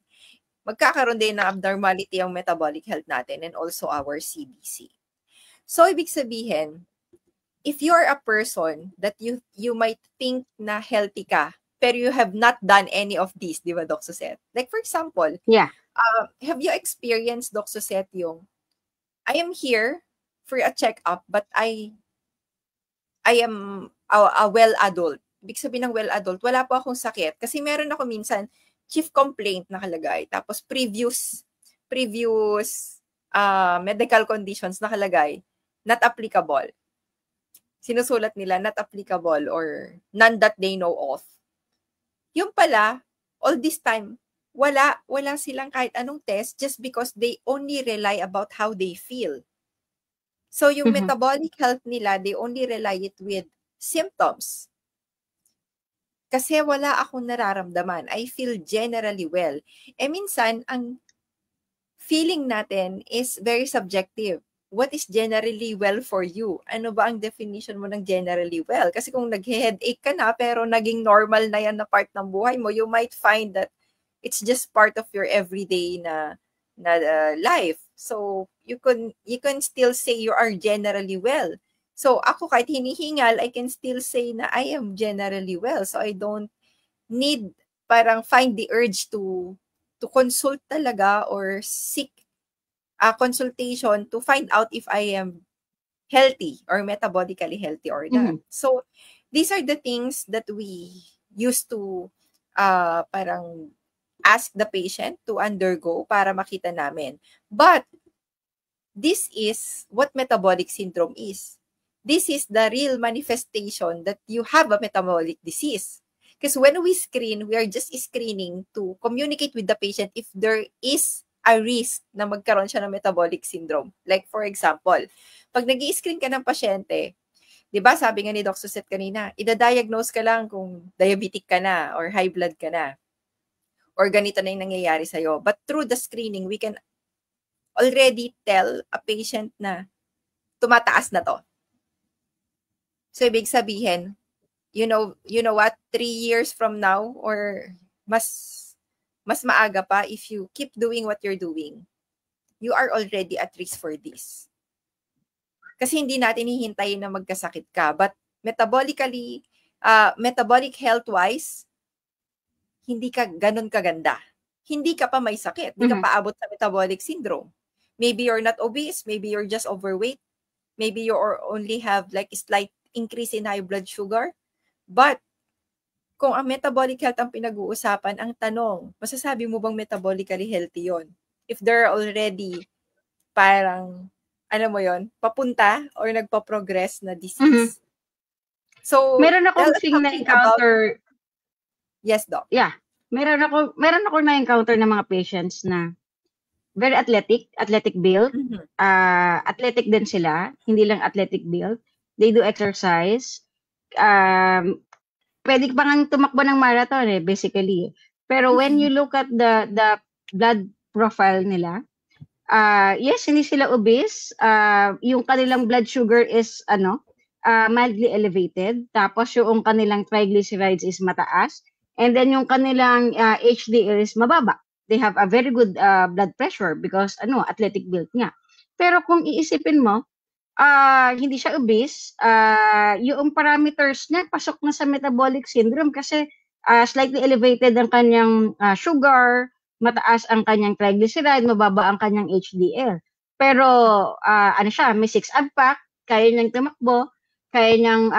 magkakaroon din ng abnormality ang metabolic health natin and also our CBC. So, ibig sabihin, if you're a person that you might think na healthy ka, pero you have not done any of these, di ba, Doc Suset? Like, for example, have you experienced, Doc Suset, yung, I am here for a check-up, but I am a well adult. Ibig sabihin ng well adult, wala po akong sakit. Kasi meron ako minsan, chief complaint nakalagay. Tapos previous medical conditions nakalagay, not applicable. Sinusulat nila, not applicable or none that they know of. Yung pala, all this time, wala silang kahit anong test just because they only rely about how they feel. So, yung metabolic health nila, they only rely it with symptoms. Kasi wala akong nararamdaman. I feel generally well. Minsan, ang feeling natin is very subjective. What is generally well for you? Ano ba ang definition mo ng generally well? Kasi kung nag-headache ka na, pero naging normal na yan na part ng buhay mo, you might find that it's just part of your everyday na life. So, you can still say you are generally well. So, ako kahit hinihingal, I can still say na I am generally well. So, I don't need parang find the urge to consult talaga or seek a consultation to find out if I am healthy or metabolically healthy or not. So, these are the things that we used to parang ask the patient to undergo para makita namin. But this is what metabolic syndrome is. This is the real manifestation that you have a metabolic disease. Because when we screen, we are just screening to communicate with the patient if there is a risk na magkaroon siya ng metabolic syndrome. Like for example, pag nag-i-screen ka ng pasyente, di ba sabi nga ni Doc Suzette kanina, ida-diagnose ka lang kung diabetic ka na or high blood ka na or ganito na yung nangyayari sa'yo. But through the screening, we can already tell a patient na tumataas na to. So, ibig sabihin, you know what, 3 years from now or mas maaga pa, if you keep doing what you're doing, you are already at risk for this. Kasi hindi natin hihintayin na magkasakit ka. But metabolically, metabolic health-wise, hindi ka ganun kaganda. Hindi ka pa may sakit. Hindi ka pa abot sa metabolic syndrome. Maybe you're not obese. Maybe you're just overweight. Maybe you only have like a slight increase in high blood sugar. But, kung ang metabolic health ang pinag-uusapan, ang tanong, masasabi mo bang metabolically healthy yon? If they're already parang, ano mo yon, papunta or nagpa-progress na disease. So, meron akong na-encounter. Yes, Doc. Yeah. Meron ako na-encounter ng mga patients na very athletic build. Athletic din sila, hindi lang athletic build. They do exercise. Pwede pa nga tumakbo ng marathon basically. Pero when you look at the blood profile nila, yes, hindi sila obese. Yung kanilang blood sugar is mildly elevated. Tapos yung kanilang triglycerides is mataas. And then yung kanilang HDL is mababa. They have a very good blood pressure because athletic build nga. Pero kung iisipin mo, hindi siya obese, yung parameters niya pasok na sa metabolic syndrome kasi slightly elevated ang kanyang sugar, mataas ang kanyang triglyceride, mababa ang kanyang HDL. Pero may 6-ab pack, kaya niyang tumakbo, kaya niyang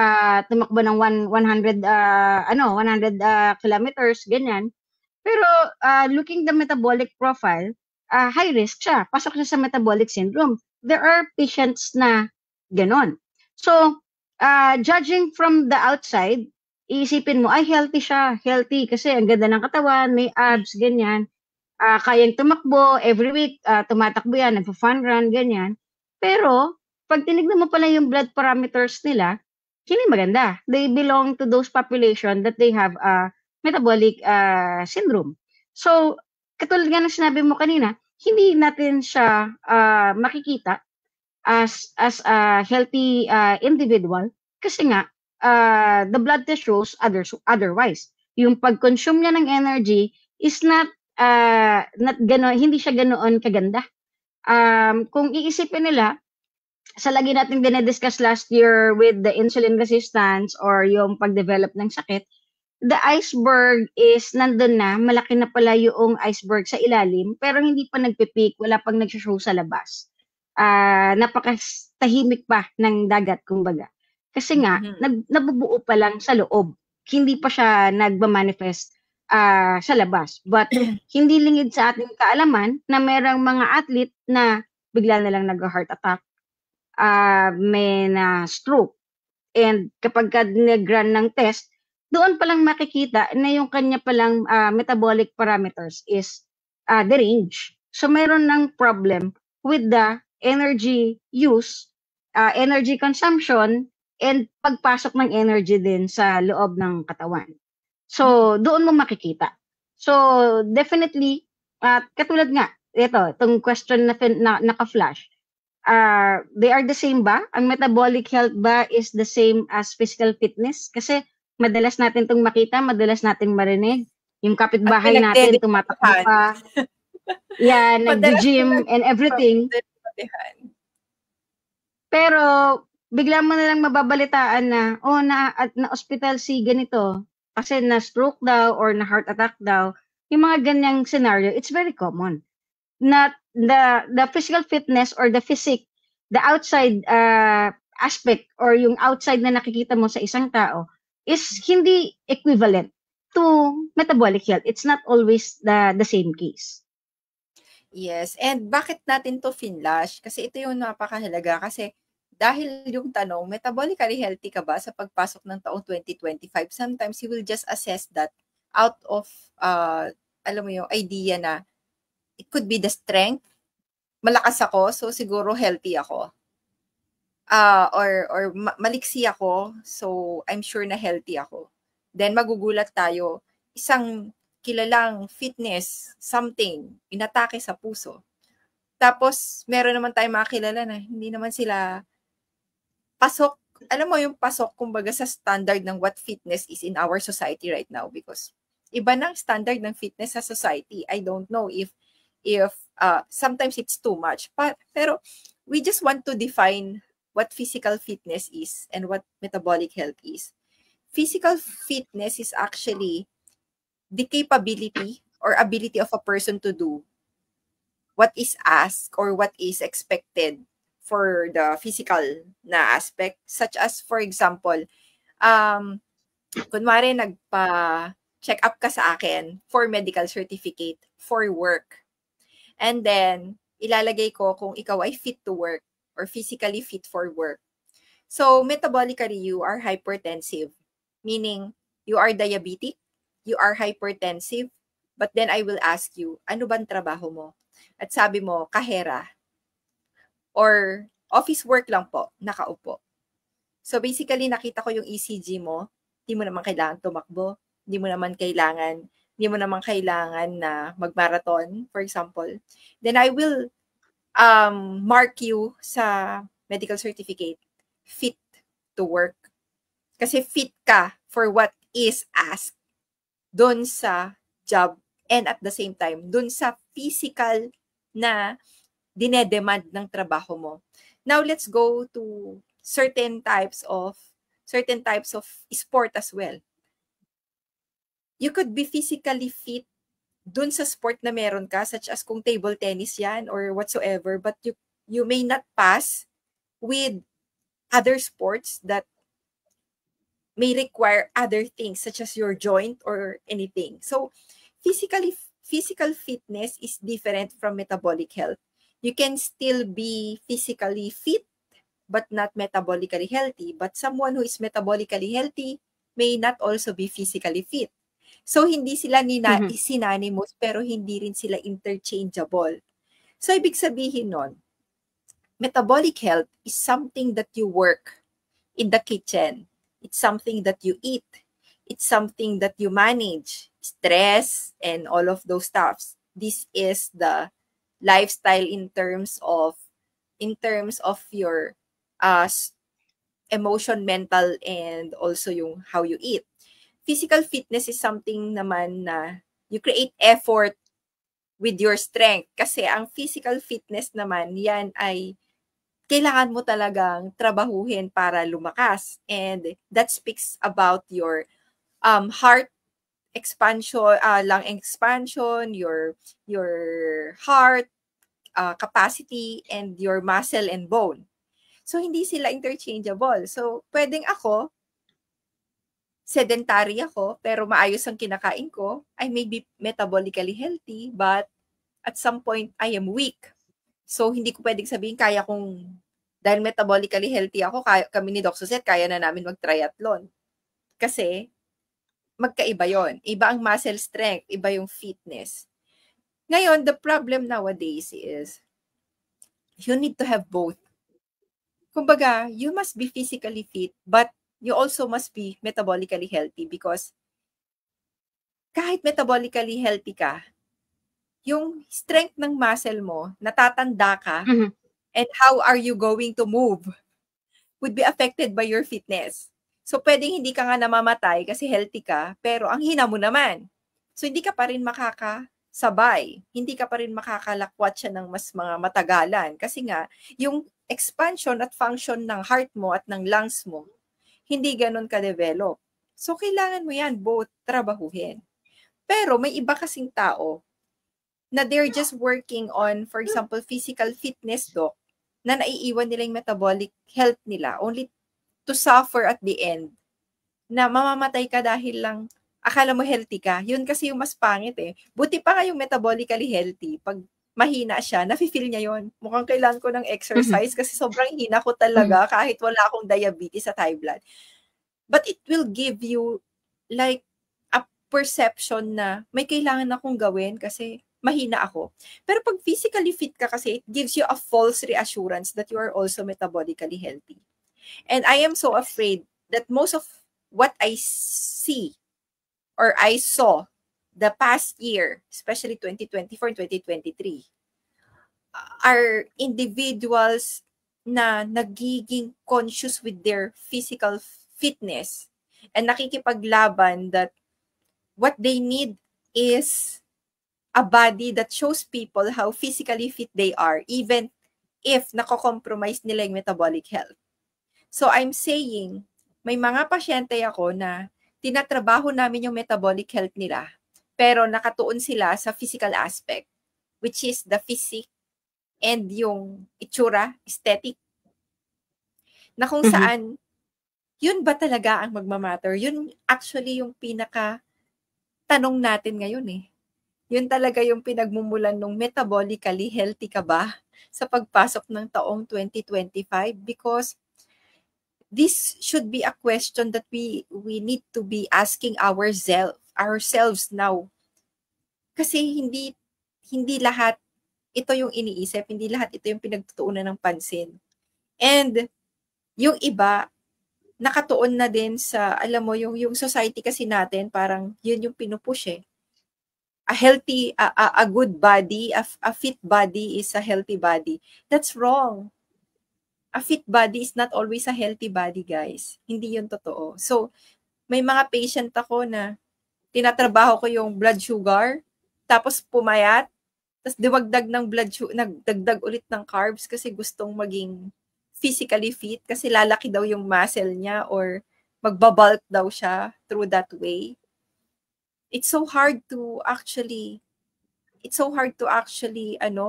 tumakbo ng 100 kilometers, ganyan. Pero looking the metabolic profile, high risk siya. Pasok siya sa metabolic syndrome. There are patients na ganon. So, judging from the outside, iisipin mo, ay healthy siya. Healthy kasi ang ganda ng katawan, may abs, ganyan. Kayang tumakbo, every week, tumatakbo yan, nagpa-fun run, ganyan. Pero, pag tinignan mo pala yung blood parameters nila, hindi maganda. They belong to those population that they have metabolic syndrome. So, katulad nga ng sinabi mo kanina, hindi natin siya makikita as a healthy individual kasi nga the blood test shows otherwise. Yung pag-consume niya ng energy is not hindi siya ganoon kaganda. Kung iisipin nila, sa lagi natin dinediscuss last year with the insulin resistance or yung pag-develop ng sakit, the iceberg is nandun na, malaki na pala yung iceberg sa ilalim, pero hindi pa nagpipeak, wala pang nagshow sa labas. Napakatahimik pa ng dagat, kumbaga. Kasi nga, nabubuo pa lang sa loob. Hindi pa siya nagmamanifest sa labas. But, hindi lingid sa ating kaalaman na merang mga athlete na bigla na lang nag-heart attack, may na stroke. And kapag nag-run ng test, doon palang makikita na yung kanya palang metabolic parameters is deranged. So, meron ng problem with the energy use, energy consumption, and pagpasok ng energy din sa loob ng katawan. So, doon mo makikita. So, definitely, katulad nga, itong question na naka-flash, they are the same ba? Ang metabolic health ba is the same as physical fitness? Kasi madalas natin itong makita, madalas natin marinig. Yung kapitbahay natin, tumatakbo pa. Yan, nag-gym and everything. Pero, bigla mo na lang mababalitaan na, na-hospital si ganito. Kasi na-stroke daw or na-heart attack daw. Yung mga ganyang scenario, it's very common. Not the physical fitness or the physique, the outside aspect or yung outside na nakikita mo sa isang tao is hindi equivalent to metabolic health. It's not always the same case. Yes, and bakit natin 'to finlash? Kasi ito yung napakahalaga kasi dahil yung tanong, metabolically healthy ka ba sa pagpasok ng taong 2025? Sometimes you will just assess that out of, alam mo yung idea na it could be the strength, malakas ako, so siguro healthy ako. Or maliksi ako, so I'm sure na healthy ako. Then magugulat tayo, isang kilalang fitness something, inatake sa puso. Tapos meron naman tayong mga kilala na hindi naman sila pasok, alam mo yung pasok kumbaga sa standard ng what fitness is in our society right now because iba ng standard ng fitness sa society. I don't know if sometimes it's too much. Pero we just want to define what physical fitness is and what metabolic health is. Physical fitness is actually the capability or ability of a person to do what is asked or what is expected for the physical na aspect, such as, for example, kunwari nagpa-check up ka sa akin for medical certificate for work. And then, ilalagay ko kung ikaw ay fit to work or physically fit for work. So, metabolically, you are hypertensive, meaning you are diabetic, you are hypertensive, but then I will ask you, ano bang trabaho mo? At sabi mo, kahera. Or office work lang po, nakaupo. So basically, nakita ko yung ECG mo, hindi mo naman kailangan tumakbo, hindi mo naman kailangan na mag-marathon, for example. Then I will mark you sa medical certificate, fit to work. Kasi fit ka for what is asked dun sa job and at the same time, dun sa physical na dinedemand ng trabaho mo. Now, let's go to certain types of sport as well. You could be physically fit dun sa sport na meron ka, such as kung table tennis yan or whatsoever, but you may not pass with other sports that may require other things such as your joint or anything. So, physical fitness is different from metabolic health. You can still be physically fit but not metabolically healthy. But someone who is metabolically healthy may not also be physically fit. So, hindi sila synonymous pero hindi rin sila interchangeable. So, ibig sabihin nun, metabolic health is something that you work in the kitchen. It's something that you eat. It's something that you manage. Stress and all of those stuffs. This is the lifestyle in terms of your emotion, mental, and also yung how you eat. Physical fitness is something naman na you create effort with your strength. Kasi ang physical fitness naman, yan ay kailangan mo talagang trabahuhin para lumakas. And that speaks about your heart expansion, lung expansion, your heart capacity, and your muscle and bone. So, hindi sila interchangeable. So, pwedeng ako, sedentary ako, pero maayos ang kinakain ko, I may be metabolically healthy, but at some point, I am weak. So, hindi ko pwedeng sabihin, dahil metabolically healthy ako, kami ni Doc Suzette, kaya na namin mag-triathlon. Kasi, magkaiba yon. Iba ang muscle strength, iba yung fitness. Ngayon, the problem nowadays is, you need to have both. Kumbaga, you must be physically fit, but you also must be metabolically healthy because kahit metabolically healthy ka, yung strength ng muscle mo, natatanda ka, and how are you going to move would be affected by your fitness. So, pwedeng hindi ka nga namamatay kasi healthy ka, pero ang hina mo naman. So, hindi ka pa rin makakasabay. Hindi ka pa rin makakalakwat siya ng mas mga matagalan. Kasi nga, yung expansion at function ng heart mo at ng lungs mo, hindi ganun ka-develop. So, kailangan mo yan both trabahuhin. Pero may iba kasing tao na they're just working on, for example, physical fitness, doc, na naiiwan nila yung metabolic health nila only to suffer at the end na mamamatay ka dahil lang akala mo healthy ka. Yun kasi yung mas pangit eh. Buti pa nga yung metabolically healthy. Pag mahina siya, nafe-feel niya yon. Mukhang kailangan ko ng exercise kasi sobrang hina ko talaga kahit wala akong diabetes at high blood. But it will give you like a perception na may kailangan akong gawin kasi mahina ako. Pero pag physically fit ka kasi, it gives you a false reassurance that you are also metabolically healthy. And I am so afraid that most of what I see or I saw the past year, especially 2024 and 2023, are individuals na nagiging conscious with their physical fitness and nakikipaglaban that what they need is a body that shows people how physically fit they are, even if nako-compromise nila yung metabolic health. So I'm saying, may mga pasyente ako na tinatrabaho namin yung metabolic health nila, pero nakatuon sila sa physical aspect, which is the physique and yung itsura, aesthetic, na kung saan, yun ba talaga ang magmamatter? Yun actually yung pinaka tanong natin ngayon eh. Yun talaga yung pinagmumulan ng metabolically healthy ka ba sa pagpasok ng taong 2025? Because this should be a question that we need to be asking ourselves now. Kasi hindi lahat ito yung iniisip, hindi lahat ito yung pinagtutuunan ng pansin. And yung iba nakatuon na din sa, alam mo, yung society kasi natin, parang yun yung pinupush eh. A healthy, a good body, a fit body is a healthy body. That's wrong. A fit body is not always a healthy body, guys. Hindi yun totoo. So, may mga patient ako na tinatrabaho ko yung blood sugar, tapos pumayat, tapos diwagdag ng blood sugar, nagdagdag ulit ng carbs kasi gustong maging physically fit kasi lalaki daw yung muscle niya or magbabulk daw siya through that way. It's so hard to actually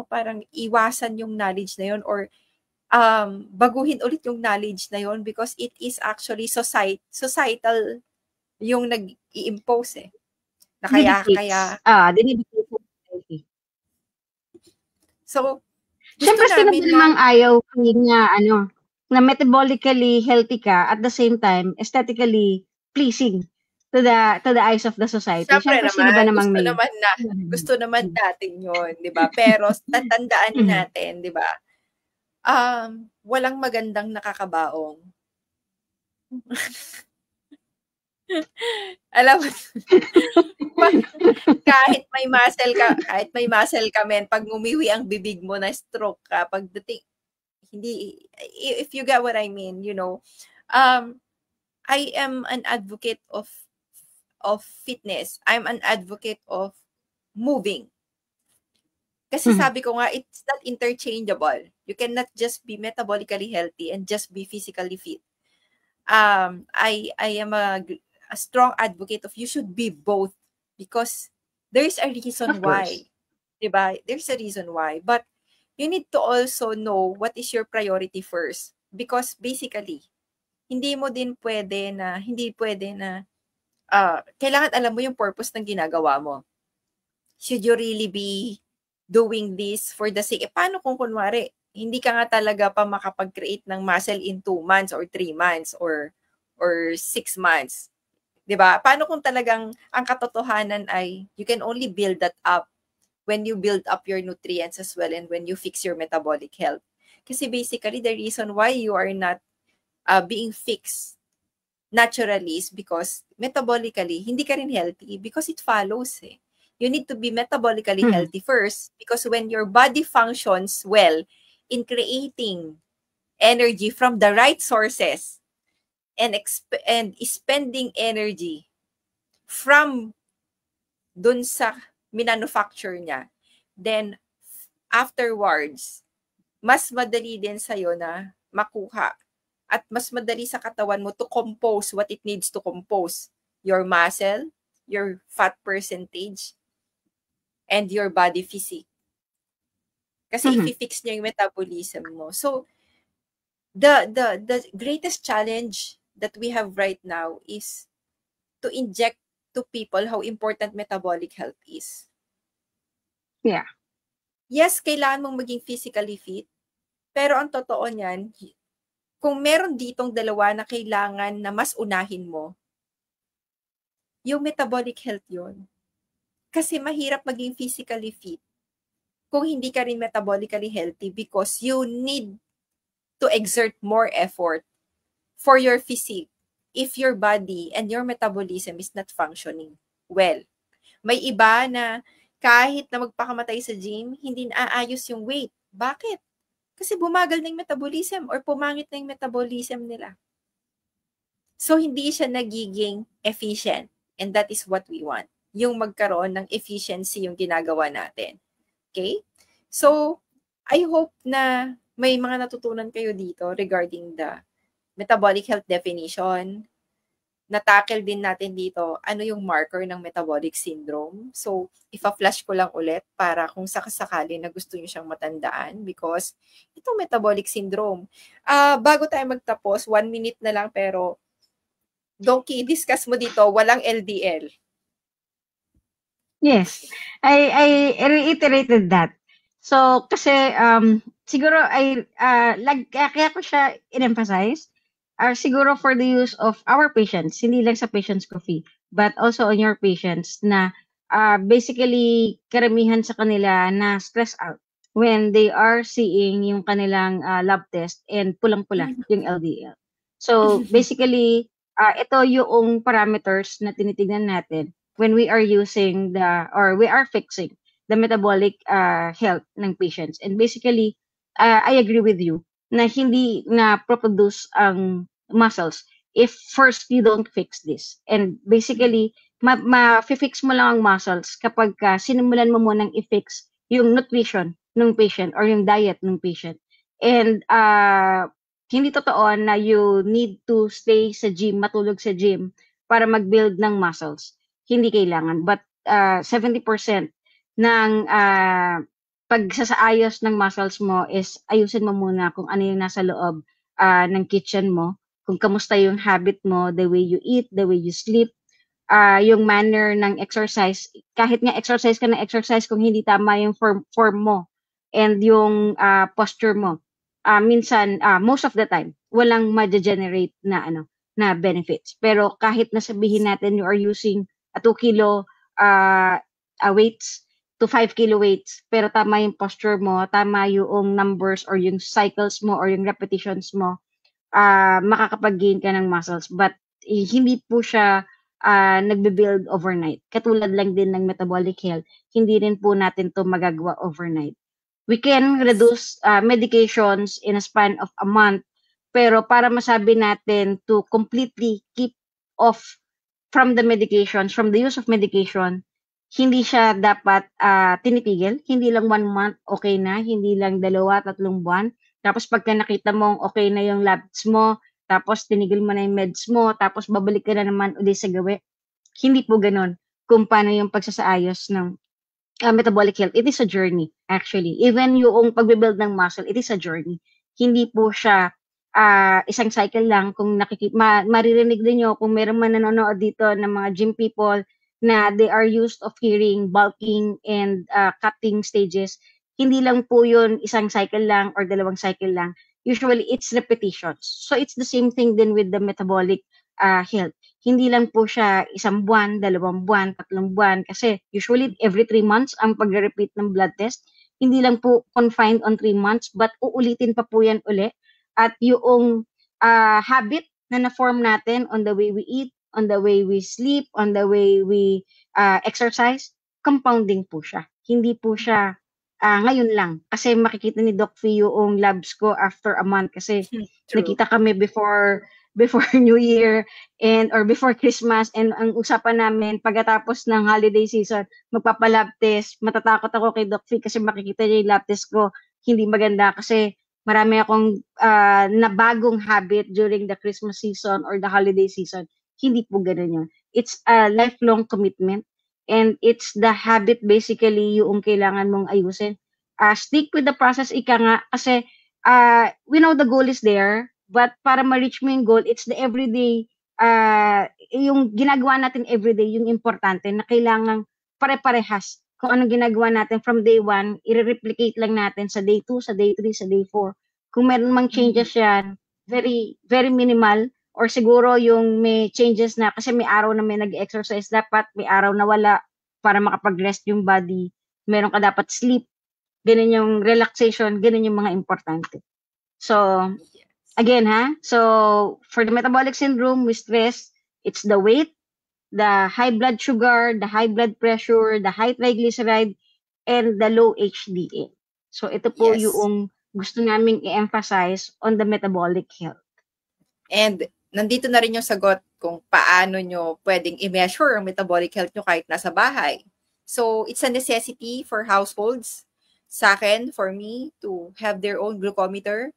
parang iwasan yung knowledge na yun or baguhin ulit yung knowledge na yun because it is actually societal yung nag-i-impose eh. Na kaya so Siyempre sino ba namang ayaw na metabolically healthy ka at the same time aesthetically pleasing to the eyes of the society. Siyempre sino ba namang gusto naman natin 'yon, 'di ba? Pero tatandaan natin, 'di ba? Walang magandang nakakabaong. Alam mo, kahit may muscle ka men, pag ngumiwi ang bibig mo na stroke ka, pagdating hindi, if you get what I mean, you know, I am an advocate of fitness. I'm an advocate of moving. Kasi sabi ko nga, it's not interchangeable. You cannot just be metabolically healthy and just be physically fit. I am a strong advocate of you should be both because there's a reason why. Diba? There's a reason why. But you need to also know what is your priority first. Because basically, hindi pwede na kailangan alam mo yung purpose ng ginagawa mo. Should you really be doing this for the sake? Paano kung kunwari, hindi ka nga talaga pa makapag-create ng muscle in 2 months or 3 months or 6 months? Diba? Paano kung talagang ang katotohanan ay you can only build that up when you build up your nutrients as well and when you fix your metabolic health? Kasi basically, the reason why you are not being fixed naturally is because metabolically, hindi ka rin healthy because it follows eh. You need to be metabolically healthy first because when your body functions well in creating energy from the right sources and spending energy from dun sa minanufacture niya, then afterwards, mas madali din sa'yo na makuha at mas madali sa katawan mo to compose what it needs to compose. Your muscle, your fat percentage, and your body physique. Kasi i-fix niya yung metabolism mo. So, the greatest challenge that we have right now is to to people how important metabolic health is. Yeah. Yes, kailangan mong maging physically fit, pero ang totoo niyan, kung meron ditong dalawa na kailangan na mas unahin mo, yung metabolic health yon. Kasi mahirap maging physically fit kung hindi ka rin metabolically healthy because you need to exert more effort for your physique if your body and your metabolism is not functioning well. May iba na kahit na magpakamatay sa gym, hindi naaayos yung weight. Bakit? Kasi bumagal na yung metabolism or pumangit na yung metabolism nila. So, hindi siya nagiging efficient. And that is what we want. Yung magkaroon ng efficiency yung ginagawa natin. Okay? So, I hope na may mga natutunan kayo dito regarding the metabolic health definition. Natackle din natin dito ano yung marker ng metabolic syndrome. So, ipa-flash ko lang ulit para kung sakasakali na gusto nyo siyang matandaan because itong metabolic syndrome. Bago tayo magtapos, 1 minute na lang pero Donkey, discuss mo dito, walang LDL. Yes. I reiterated that. So, kasi siguro kaya ko siya in-emphasize siguro for the use of our patients, hindi lang sa patients ko fee, but also on your patients na basically karamihan sa kanila na stress out when they are seeing yung kanilang lab test and pulang-pula yung LDL. So, basically, ito yung parameters na tinitignan natin when we are using we are fixing the metabolic health ng patients. And basically, I agree with you na hindi na produce ang muscles if first you don't fix this. And basically, ma-fix mo lang ang muscles kapag sinimulan mo munang i-fix yung nutrition ng patient or yung diet ng patient. And hindi totoo na you need to stay sa gym, matulog sa gym para mag-build ng muscles. Hindi kailangan. But 70% ng pagsasaayos ng muscles mo is ayusin mo muna kung ano yung nasa loob ng kitchen mo, kung kamusta yung habit mo, the way you eat, the way you sleep, yung manner ng exercise. Kahit nga exercise ka ng exercise kung hindi tama yung form mo and yung posture mo. Minsan, most of the time, walang ma-generate na na benefits. Pero kahit nasabihin natin you are using a 2 kilo weights to 5 kilo weights, pero tama yung posture mo, tama yung numbers or yung cycles mo or yung repetitions mo, makakapag-gain ka ng muscles. But hindi po siya nagbe-build overnight. Katulad lang din ng metabolic health, hindi rin po natin to magagawa overnight. We can reduce medications in a span of a month, pero para masabi natin to completely keep off from the medications, from the use of medication, hindi siya dapat tinitigil. Hindi lang 1 month, okay na. Hindi lang 2-3 buwan. Tapos pagka nakita mong okay na yung labs mo, tapos tinigil mo na yung meds mo, tapos babalik ka na naman ulit sa gawi. Hindi po ganun kung paano yung pagsasaayos ng metabolic health. It is a journey, actually. Even yung pagbe-build ng muscle, it is a journey. Hindi po siya isang cycle lang. Kung maririnig din nyo, kung meron man nanonood dito ng mga gym people na they are used of hearing bulking and cutting stages, hindi lang po yun isang cycle lang or 2 cycle lang. Usually, it's repetitions. So, it's the same thing din with the metabolic health. Hindi lang po siya 1 buwan, 2 buwan, 3 buwan kasi usually every 3 months ang pagre-repeat ng blood test. Hindi lang po confined on 3 months but uulitin pa po yan uli. At yung habit na na-form natin on the way we eat, on the way we sleep, on the way we exercise, compounding po siya. Hindi po siya ngayon lang. Kasi makikita ni Doc Fee yung labs ko after a month kasi nakita kami before New Year or before Christmas, and ang usapan namin pagkatapos ng holiday season, magpapalab test. Matatakot ako kay Doc Fee kasi makikita niya yung lab test ko hindi maganda kasi marami akong nabagong habit during the Christmas season or the holiday season. Hindi po ganun yun. It's a lifelong commitment and it's the habit basically yung kailangan mong ayusin. Stick with the process, ika nga, kasi we know the goal is there, but para ma-reach mo yung goal, it's the everyday yung ginagawa natin everyday, yung importante na kailangang pare-parehas. Kung anong ginagawa natin from day 1, i-replicate lang natin sa day 2, sa day 3, sa day 4. Kung meron mang changes yan, very, very minimal, or siguro yung may changes na, kasi may araw na may nag-exercise, dapat may araw na wala para makapag-rest yung body. Meron ka dapat sleep, ganun yung relaxation, ganun yung mga importante. So, again, so for the metabolic syndrome with stress, it's the weight, the high blood sugar, the high blood pressure, the high triglyceride, and the low HDL. So ito po Yes. yung gusto naming i-emphasize on the metabolic health. And nandito na rin yung sagot kung paano nyo pwedeng i-measure ang metabolic health nyo kahit nasa bahay. So, it's a necessity for households. Sa akin, for me, to have their own glucometer.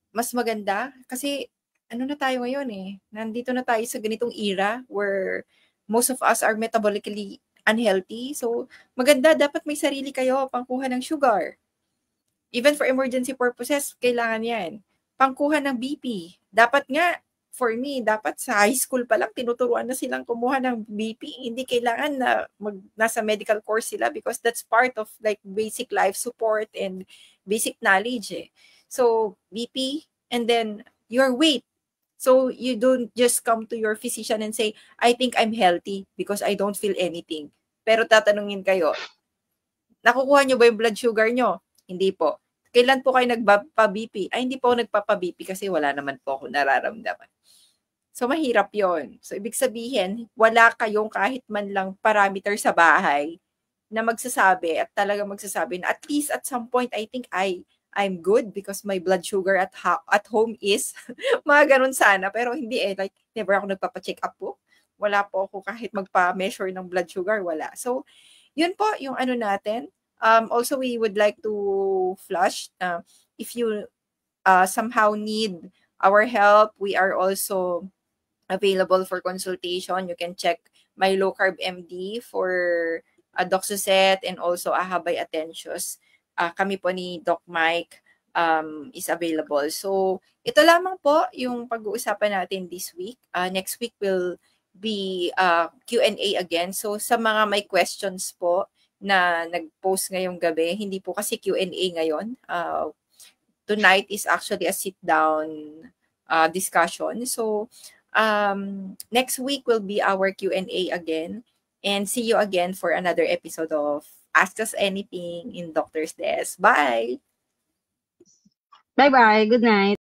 Mas maganda. Kasi, ano na tayo ngayon eh. Nandito na tayo sa ganitong era where most of us are metabolically unhealthy. So, maganda. Dapat may sarili kayo pangkuha ng sugar. Even for emergency purposes, kailangan yan. Pangkuha ng BP. Dapat nga, for me, dapat sa high school pa lang, tinuturuan na silang kumuha ng BP. Hindi kailangan na nasa medical course sila because that's part of like basic life support and basic knowledge eh. So, BP and then your weight. So, you don't just come to your physician and say, I think I'm healthy because I don't feel anything. Pero tatanungin kayo, nakukuha nyo ba yung blood sugar nyo? Hindi po. Kailan po kayo nagpa-BP? Ay, hindi po ako nagpapa-BP kasi wala naman po ako nararamdaman. So, mahirap yon. So, ibig sabihin, wala kayong kahit man lang parameter sa bahay na magsasabi at talaga magsasabi na at least at some point, I think I'm good because my blood sugar at home is mga ganun sana. Pero hindi eh. Like, never ako nagpapa-check up po. Wala po ako kahit magpa-measure ng blood sugar. Wala. So, yun po yung ano natin. Also, we would like to flush. If you somehow need our help, we are also available for consultation. You can check my low carb MD for Doxocet and also Ahabay Atentios. Kami po ni Doc Mike is available. So, ito lamang po yung pag-uusapan natin this week. Next week will be Q&A again. So, sa mga may questions po na nag-post ngayong gabi, hindi po kasi Q&A ngayon. Tonight is actually a sit-down discussion. So, next week will be our Q&A again. And see you again for another episode of Ask Us Anything in Doctor's Desk. Bye! Bye-bye. Good night.